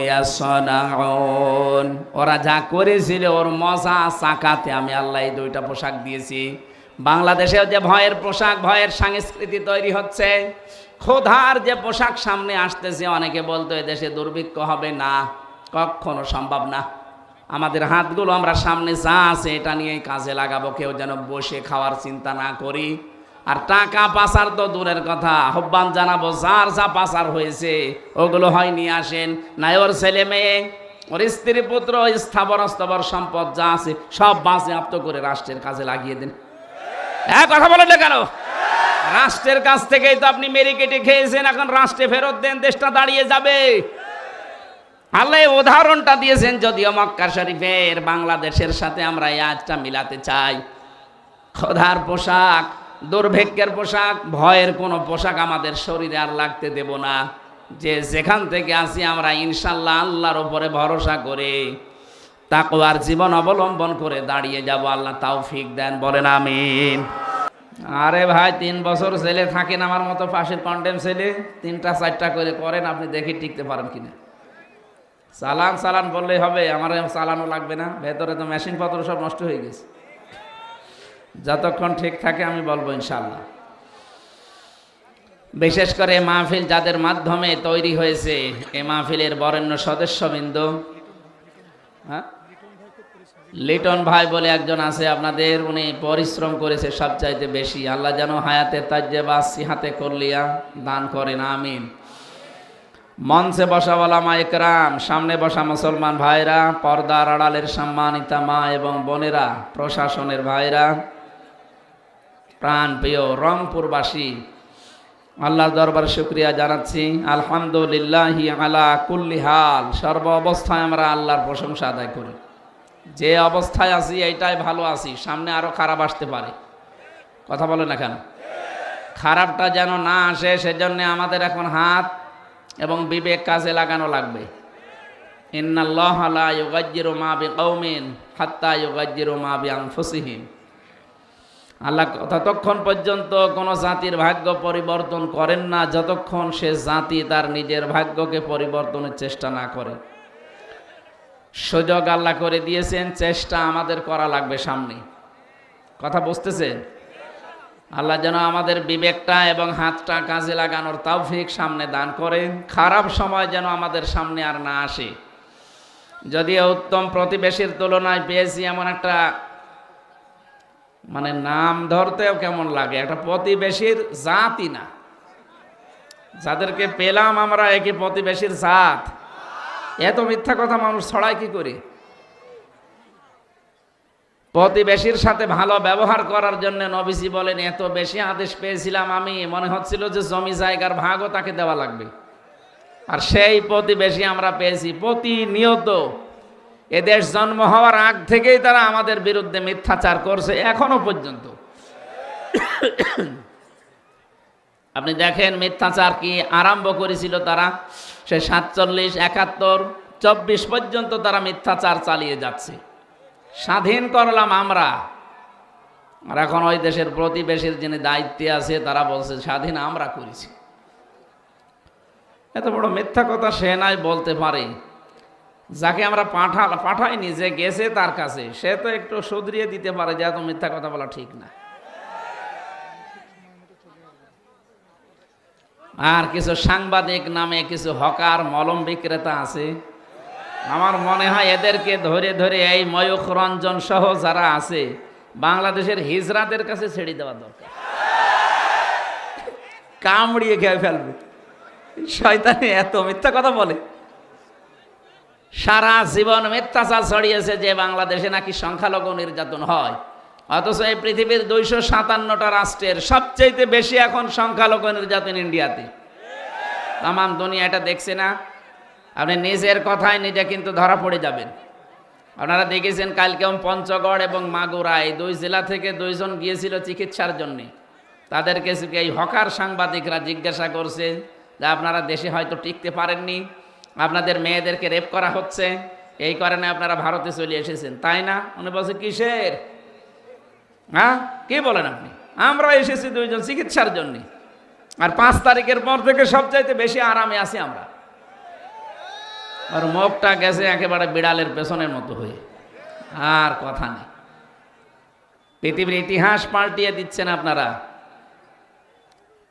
ইয়াসনাউন, ওরা যা করেছিল ওর মজা সাকাতে আমি আল্লাহ এই 2টা পোশাক দিয়েছি। বাংলাদেশেও যে ভয়ের পোশাক, ভয়ের সংস্কৃতি তৈরি হচ্ছে, খোদার যে পোশাক সামনে আসতেছে, অনেকে বলতো এদেশে দুর্ভিক্ষ হবে না, কখনো সম্ভব না। আমাদের হাতগুলো আমরা সামনে যা আছে এটা নিয়েই কাজে লাগাবো, কেউ যেন বসে খাওয়ার চিন্তা না করি। আর টাকা পাচার তো দূরের কথা, আহ্বান জানাবো যার যা পাচার হয়েছে ওগুলো হয় নিয়ে আসেন, নাই ওর ছেলে মেয়ে, ওর স্ত্রী পুত্র, স্থাবর অস্থাবর সম্পদ যা আছে সব বাজেয়াপ্ত করে রাষ্ট্রের কাজে লাগিয়ে দেন। হ্যাঁ, কথা বলেন না কেন? রাষ্ট্রের কাছ থেকেই তো আপনি মেরে কেটে খেয়েছেন, এখন রাষ্ট্রে ফেরত দেন, দেশটা দাঁড়িয়ে যাবে। আল্লাহ উদাহরণটা দিয়েছেন, যদিও মক্কা শরীফের বাংলাদেশের সাথে আমরা এই আজটা মিলাতে চাই। খোদার পোশাক, দুর্ভিক্ষের পোশাক, ভয়ের কোনো পোশাক আমাদের শরীরে আর লাগতে দেব না। যে যেখান থেকে আসি আমরা ইনশাল্লাহ আল্লাহর উপরে ভরসা করে তাকওয়ার জীবন অবলম্বন করে দাঁড়িয়ে যাব। আল্লাহ তৌফিক দেন, বলেন আমিন। আরে ভাই, 3 বছর ছেলে থাকেন আমার মতো পাশের কন্ডেম ছেলে, 3টা-4টা করে করেন, আপনি দেখে টিকতে পারেন কিনা। চালান বললেই হবে, আমার চালানো লাগবে না, ভেতরে তো মেশিন পত্র সব নষ্ট হয়ে গেছে। যতক্ষণ ঠিক থাকে আমি বলবো ইনশাল্লাহ। বিশেষ করে মাহফিল যাদের মাধ্যমে তৈরি হয়েছে, এই মাহফিলের বরেণ্য সদস্যবৃন্দ, হ্যাঁ, লিটন ভাই বলে একজন আছে আপনাদের, উনি পরিশ্রম করেছে সবচাইতে বেশি। আল্লাহ যেন হায়াতে তাজ্জেবা সিহাতে করলিয়া দান করেন, আমিন। মঞ্চে বসা ওলামা ইকরাম, সামনে বসা মুসলমান ভাইরা, পর্দার আড়ালের সম্মানিতা মা এবং বোনেরা, প্রশাসনের ভাইরা, প্রাণ প্রিয় রংপুরবাসী, আল্লাহর দরবারে শুকরিয়া জানাচ্ছি। আলহামদুলিল্লাহি আলা কুল্লি হাল, সর্ব অবস্থায় আমরা আল্লাহর প্রশংসা আদায় করি। যে অবস্থায় আছি এইটাই ভালো আছি, সামনে আরো খারাপ আসতে পারে। কথা বলে না কেন? খারাপটা যেন না আসে সেজন্য আমাদের এখন হাত এবং বিবেক কাজে লাগানো লাগবে। ইন্নাল্লাহা লা ইউগাজ্জিরু মা বিকওমিন হাত্তা ইউগাজ্জিরু মা বিআনফুসিহিম। আল্লাহ ততক্ষণ পর্যন্ত কোনো জাতির ভাগ্য পরিবর্তন করেন না যতক্ষণ সে জাতি তার নিজের ভাগ্যকে পরিবর্তনের চেষ্টা না করে। সুযোগ আল্লাহ করে দিয়েছেন, চেষ্টা আমাদের করা লাগবে সামনে। কথা বুঝতেছেন? আল্লাহ যেন আমাদের বিবেকটা এবং হাতটা কাজে লাগানোর তৌফিক সামনে দান করেন। খারাপ সময় যেন আমাদের সামনে আর না আসে। যদিও উত্তম প্রতিবেশীর তুলনায় পেয়েছি এমন একটা, মানে নাম ধরতেও কেমন লাগে, একটা প্রতিবেশীর জাতই না। যাদেরকে পেলাম আমরা একই প্রতিবেশীর জাত। এত মিথ্যা কথা মানুষ ছড়ায় কি করে? প্রতিবেশীর সাথে ভালো ব্যবহার করার জন্য নবীজি বলেন, এত বেশি আদেশ পেয়েছিলাম আমি, মনে হচ্ছিল যে জমি জায়গার ভাগও তাকে দেওয়া লাগবে। আর সেই প্রতিবেশী আমরা পেয়েছি প্রতিনিয়ত। এদেশ জন্ম হওয়ার আগ থেকেই তারা আমাদের বিরুদ্ধে মিথ্যাচার করছে এখনো পর্যন্ত। আপনি দেখেন মিথ্যাচার কি আরম্ভ করেছিল তারা, সে 47, 71, 24 পর্যন্ত তারা মিথ্যাচার চালিয়ে যাচ্ছে। স্বাধীন করলাম আমরা, আর এখন ওই দেশের প্রতিবেশীর যিনি দায়িত্বে আছে তারা বলছে স্বাধীন আমরা করেছি। এত বড় মিথ্যা কথা সে নাই বলতে পারে। যাকে আমরা পাঠাইনি, যে গেছে তার কাছে, সে তো একটু শুধরিয়ে দিতে পারে যে এত মিথ্যা কথা বলা ঠিক না। আর কিছু সাংবাদিক নামে কিছু হকার মলম বিক্রেতা আছে, আমার মনে হয় এদেরকে ধরে ধরে এই ময়ূখ রঞ্জন সহ যারা আছে বাংলাদেশের হিজড়াদের কাছে ছেড়ে দেওয়া দরকার। কামড়িয়ে খেয়ে ফেলবে। শয়তানি এত মিথ্যা কথা বলে, সারা জীবন মিথ্যাচার ছড়িয়েছে যে বাংলাদেশে নাকি সংখ্যালঘু নির্যাতন হয়, অথচ এই পৃথিবীর 257টা রাষ্ট্রের সবচেয়ে বেশি এখন সংখ্যালঘু নির্যাতন ইন্ডিয়াতে। তাম দুনিয়া এটা দেখছে না। আপনি নিজের কথায় নিজে কিন্তু ধরা পড়ে যাবেন। আপনারা দেখেছেন কালকে পঞ্চগড় এবং মাগুরা এই 2 জেলা থেকে 2 জন গিয়েছিল চিকিৎসার জন্য। তাদেরকে এই হকার সাংবাদিকরা জিজ্ঞাসা করছে যে আপনারা দেশে হয়তো টিকতে পারেননি, আপনাদের মেয়েদেরকে রেপ করা হচ্ছে, এই কারণে আপনারা ভারতে চলে এসেছেন, তাই না? উনি বলছে কিসের, হ্যাঁ কি বলেন আপনি? আমরা এসেছি 2 জন চিকিৎসার জন্য, আর 5 তারিখের পর থেকে সবচাইতে বেশি আরামে আছি আমরা। আর মুখটা গেছে একেবারে বিড়ালের পেছনের মতো হয়ে, আর কথা নেই। পৃথিবীর ইতিহাস পাল্টিয়ে দিচ্ছেন আপনারা।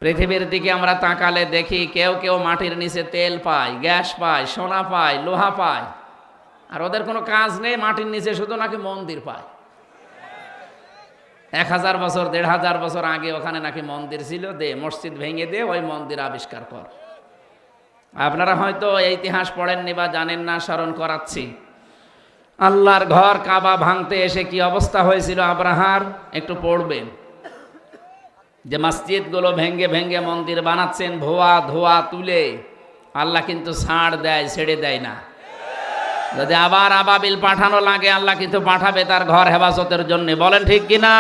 পৃথিবীর দিকে আমরা তাকালে দেখি কেউ কেউ মাটির নিচে তেল পায়, গ্যাস পায়, সোনা পায়, লোহা পায়, আর ওদের কোনো কাজ নেই। মাটির নিচে শুধু নাকি মন্দির পায়। 1000 বছর 1500 বছর আগে ওখানে নাকি মন্দির ছিল, দে মসজিদ ভেঙে দে, ওই মন্দির আবিষ্কার কর। আপনারা হয়তো এই ইতিহাস পড়েননি বা জানেন না, স্মরণ করাচ্ছি। আল্লাহর ঘর কাবা ভাঙতে এসে কি অবস্থা হয়েছিল আব্রাহার, একটু পড়বেন। যে মসজিদগুলো ভেঙ্গে ভেঙ্গে মন্দির বানাচ্ছেন ভুয়া ধোয়া তুলে, আল্লাহ কিন্তু ছাড় দেয়, ছেড়ে দেয় না। যদি আবার আবাবিল পাঠানো লাগে আল্লাহ কিন্তু পাঠাবে তার ঘর হেফাজতের জন্য। বলেন ঠিক কিনা?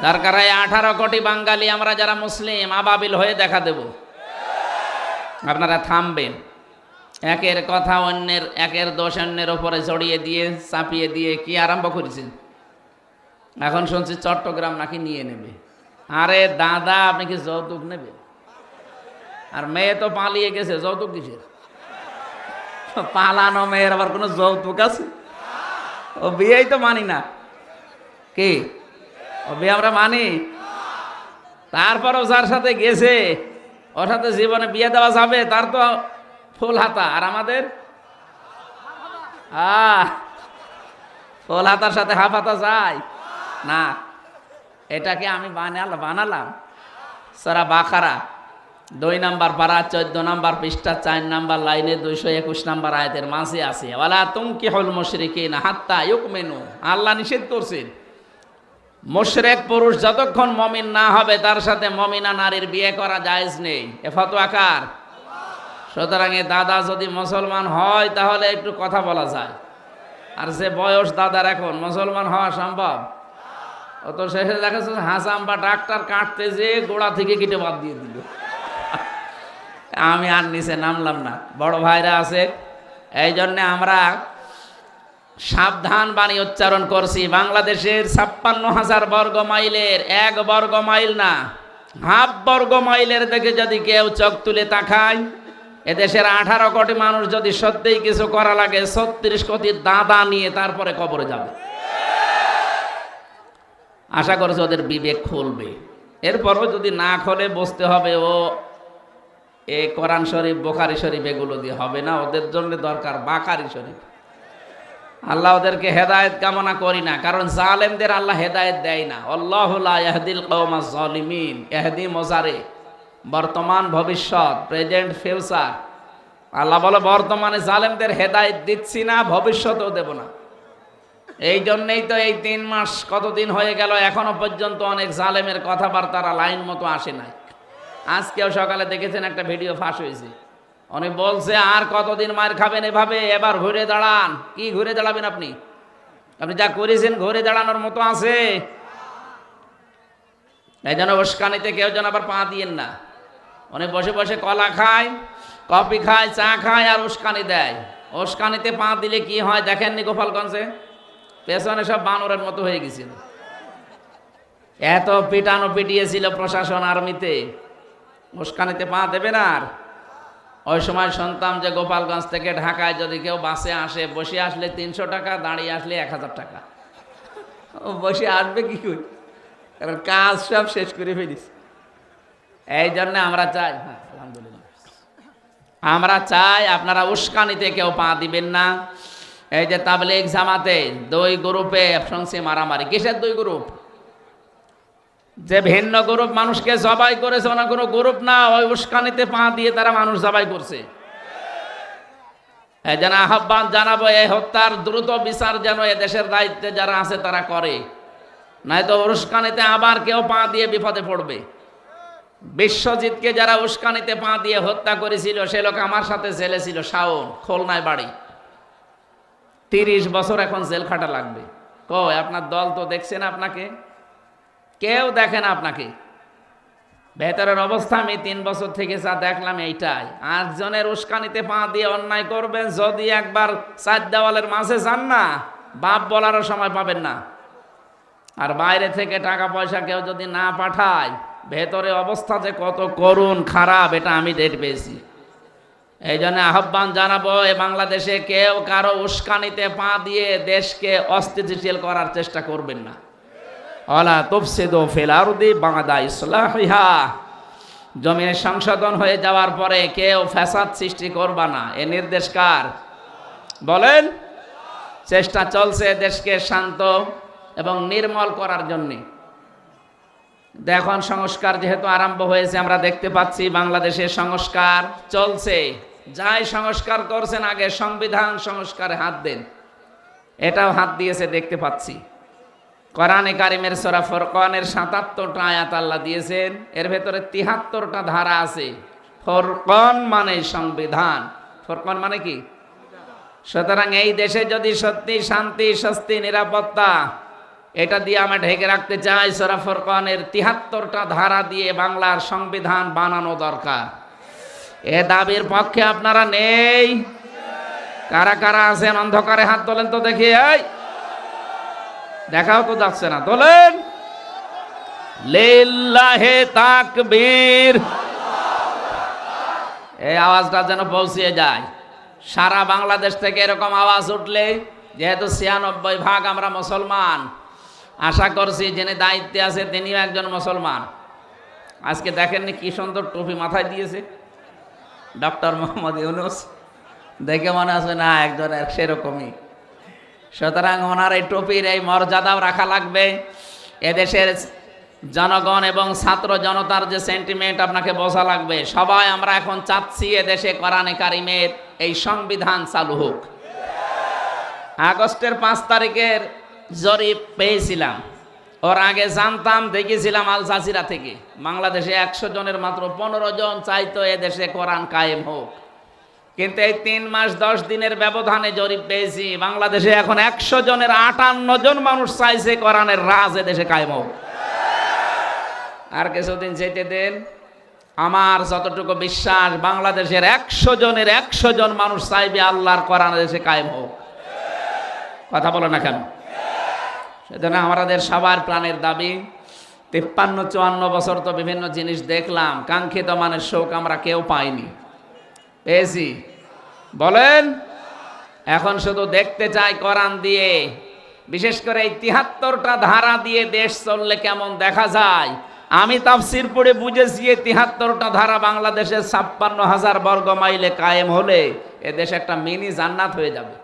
দরকার হয় 18 কোটি বাঙালি আমরা যারা মুসলিম আবাবিল হয়ে দেখা দেব। আপনারা থামবেন। একের কথা অন্যের, একের দোষ অন্যের ওপরে জড়িয়ে দিয়ে চাপিয়ে দিয়ে কি আরম্ভ করেছেন? এখন শুনছি চট্টগ্রাম নাকি নিয়ে নেবে। আরে দাদা, আপনি কি যৌতুক নেবেন? আর মেয়ে তো পালিয়ে গেছে, যৌতুক কিসের? পালানো মেয়ের আবার কোনো যৌতুক আছে? ও বিয়েই তো মানি না। কি ও বিয়ে আমরা মানি? তারপরও যার সাথে গেছে ওর সাথে জীবনে বিয়ে দেওয়া যাবে? তার তো ফুল হাতা, আর আমাদের ফুল হাতার সাথে হাফ হাতা যায় না। এটাকে আমি বানালাম। সূরা বাকারা 2 নম্বর পারা 14 নম্বর পৃষ্ঠা 4 নম্বর লাইনে 221 নম্বর আয়াতের মাঝে আছে, ওয়ালা তুনকিহুল মুশরিকিনা হাত্তা ইউমিনু। আল্লাহ নিষেধ করছেন মুশরিক পুরুষ যতক্ষণ মুমিন না হবে তার সাথে মুমিনা নারীর বিয়ে করা জায়েজ নেই। এ ফতোয়া কার? সুতরাং এ দাদা যদি মুসলমান হয় তাহলে একটু কথা বলা যায়। আর যে বয়স দাদার এখন মুসলমান হওয়া সম্ভব? ও তো শেষে দেখা যাচ্ছে হাসাম বা ডাক্তার কাটতে যে গোড়া থেকে কেটে বাদ দিয়ে দিল। আমি আর নিচে নামলাম না, বড় ভাইরা আছে, এই জন্যে আমরা সাবধান বাণী উচ্চারণ করছি। বাংলাদেশের 56,000 বর্গ মাইলের 1 বর্গ মাইল না, হাফ বর্গ মাইলের দিকে যদি কেউ চোখ তুলে তাকায়, এদেশের 18 কোটি মানুষ যদি সত্যিই কিছু করা লাগে 36 কোটি দাদা নিয়ে তারপরে কবরে যাবে। আশা করছি ওদের বিবেক খুলবে। এরপরও যদি না খোলে বুঝতে হবে ও এই কোরআন শরীফ, বুখারী শরীফ এগুলো দিয়ে হবে না, ওদের জন্য দরকার বাকারি শরীফ। আল্লাহ ওদেরকে হেদায়েত কামনা করি না, কারণ জালেমদের আল্লাহ হেদায়েত দেয় না। আল্লাহু লা ইয়াহদিল কওমাজ জালিমিন, ইহদি মুজারে, বর্তমান ভবিষ্যৎ, প্রেজেন্ট ফিউচার। আল্লাহ বলে বর্তমানে জালেমদের হেদায়েত দিচ্ছি না, ভবিষ্যতেও দেব না। এই জন্যই তো এই 3 মাস কতদিন হয়ে গেল, এখনো পর্যন্ত অনেক জালেমের কথাবার্তারা লাইন মতো আসে নাই। আজকেও সকালে দেখেছেন একটা ভিডিও ফাঁস হয়েছে, অনেক বলছে আর কতদিন মার খাবেন এভাবে, এবার ঘুরে দাঁড়ান। কি ঘুরে দাঁড়াবেন আপনি? আপনি যা করেছেন ঘুরে দাঁড়ানোর মতো আছে? এই জন্য উস্কানিতে কেউ যেন আবার পা দিয়েন না। অনেক বসে বসে কলা খায়, কফি খায়, চা খায় আর উস্কানি দেয়। উস্কানিতে পা দিলে কি হয় দেখেননি গোপালগঞ্জে? পেছনে সব বানরের মতো হয়ে গেছিল, এত পিটানো পিটিয়েছিল প্রশাসন আর্মিতে। উস্কানিতে পা দেবে না। আর ওই সময় শুনতাম যে গোপালগঞ্জ থেকে ঢাকায় যদি কেউ বাসে আসে, বসে আসলে 300 টাকা, দাঁড়িয়ে আসলে 1000 টাকা। ও বসে আসবে কি করে, কারণ কাজ সব শেষ করে ফেলিস। এই জন্য আমরা চাই, হ্যাঁ আলহামদুলিল্লাহ, আমরা চাই আপনারা উস্কানিতে কেউ পা দিবেন না। এই যে তাবলীগ জামাতে 2 গ্রুপে শুনছি মারামারি। কিসের 2 গ্রুপ? যে ভিন্ন গ্রুপ মানুষকে জবাই করেছে, ওনা কোনো গ্রুপ না, ওই উস্কানিতে পা দিয়ে তারা মানুষ জবাই করছে। এই যেন আহ্বান জানাবো, এই হত্যার দ্রুত বিচার যেন এ দেশের দায়িত্বে যারা আছে তারা করে, নয়তো উস্কানিতে আবার কেউ পা দিয়ে বিপদে পড়বে। বিশ্বজিৎকে যারা উস্কানিতে পা দিয়ে হত্যা করেছিল, সে লোক আমার সাথে জেলে ছিল, শাওন, খুলনায় বাড়ি। 30 বছর এখন জেল খাটা লাগবে। কই আপনার দল তো দেখছে না আপনাকে, কেউ দেখে না আপনাকে। ভেতরের অবস্থা আমি 3 বছর থেকে যা দেখলাম এইটাই। 8 জনের উস্কানিতে পা দিয়ে অন্যায় করবেন, যদি একবার 4 দেওয়ালের মাঝে যান না, বাপ বলারও সময় পাবেন না। আর বাইরে থেকে টাকা পয়সা কেউ যদি না পাঠায়, ভেতরে অবস্থা যে কত করুণ খারাপ এটা আমি টের পেয়েছি। এই জন্য আহ্বান জানাবো, এ বাংলাদেশে কেউ কারো উস্কানিতে পা দিয়ে দেশকে অস্থিতিশীল করার চেষ্টা করবেন না। ওয়ালা তুফসিদু ফিল আরদি বা'দা ইসলাহিহা, জমিনে সংশোধন হয়ে যাওয়ার পরে কেউ ফ্যাসাদ সৃষ্টি করবা না। এ নির্দেশ কার বলেন? চেষ্টা চলছে দেশকে শান্ত এবং নির্মল করার জন্যে। এখন সংস্কার যেহেতু আরম্ভ হয়েছে, আমরা দেখতে পাচ্ছি বাংলাদেশের সংস্কার চলছে। যাই সংস্কার করছেন আগে সংবিধান সংস্কারে হাত দেন, এটাও হাত দিয়েছে দেখতে পাচ্ছি। কোরআনে কারিমের সূরা ফুরকানের 77টা আয়াত আল্লাহ দিয়েছেন, এর ভেতরে 73টা ধারা আছে। ফুরকান মানে সংবিধান, ফুরকান মানে কি? সুতরাং এই দেশে যদি সত্যি শান্তি, স্বস্তি, নিরাপত্তা এটা দিয়ে আমরা ঢেকে রাখতে চাই, সূরা ফুরকানের 73টা ধারা দিয়ে বাংলার সংবিধান বানানো দরকার। এ দাবির পক্ষে আপনারা নেই? কারা কারা আছেন অন্ধকারে হাত তোলেন তো দেখি। এই দেখাও তো যাচ্ছে না, তোলেন। লিল্লাহে তাকবীর, এই আওয়াজটা যেন পৌঁছে যায় সারা বাংলাদেশ থেকে। এরকম আওয়াজ উঠলে, যেহেতু 96% আমরা মুসলমান, আশা করছি যিনি দায়িত্বে আছে তিনিও একজন মুসলমান। আজকে দেখেননি কি সুন্দর টুপি মাথায় দিয়েছে ডক্টর মোহাম্মদ ইউনূস, দেখে মনে আছে না একজনের সেরকমই। সুতরাং ওনার এই টুপির এই মর্যাদাও রাখা লাগবে। এদেশের জনগণ এবং ছাত্র জনতার যে সেন্টিমেন্ট আপনাকে বোঝা লাগবে। সবাই আমরা এখন চাচ্ছি এদেশে কোরআনে কারিমের এই সংবিধান চালু হোক। আগস্টের 5 তারিখের জরিপ পেয়েছিলাম, ওর আগে জানতাম, দেখেছিলাম আল জাজিরা থেকে। বাংলাদেশে 100 জনের মাত্র 15 জন চাইতো এদেশে কোরআন কায়েম হোক, কিন্তু এই 3 মাস 10 দিনের ব্যবধানে জরিপ পেয়েছি বাংলাদেশে এখন 100 জনের 58 জন মানুষ চাইছে কোরআনের রাজ এদেশে কায়েম হোক। আর কিছুদিন যেতে দেন, আমার যতটুকু বিশ্বাস বাংলাদেশের 100 জনের 100 জন মানুষ চাইবে আল্লাহর কোরআন এদেশে কায়েম হোক। কথা বলো না কেন? সেজন্য আমাদের সবার প্রাণের দাবি। 53-54 বছর তো বিভিন্ন জিনিস দেখলাম, কাঙ্ক্ষিত মানের শোক আমরা কেউ পাইনি। পেয়েছি বলেন? এখন শুধু দেখতে চাই কোরআন দিয়ে, বিশেষ করে এই 73টা ধারা দিয়ে দেশ চললে কেমন দেখা যায়। আমি তাফসির পড়ে বুঝেছি ৭৩টা ধারা বাংলাদেশের ৫৬,০০০ বর্গ মাইলে কায়েম হলে এদেশ একটা মিনি জান্নাত হয়ে যাবে।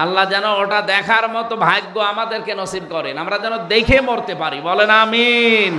আল্লাহ যেন ওটা দেখার মতো ভাগ্য আমাদেরকে নসিব করেন, আমরা যেন দেখে মরতে পারি। বলেন আমিন।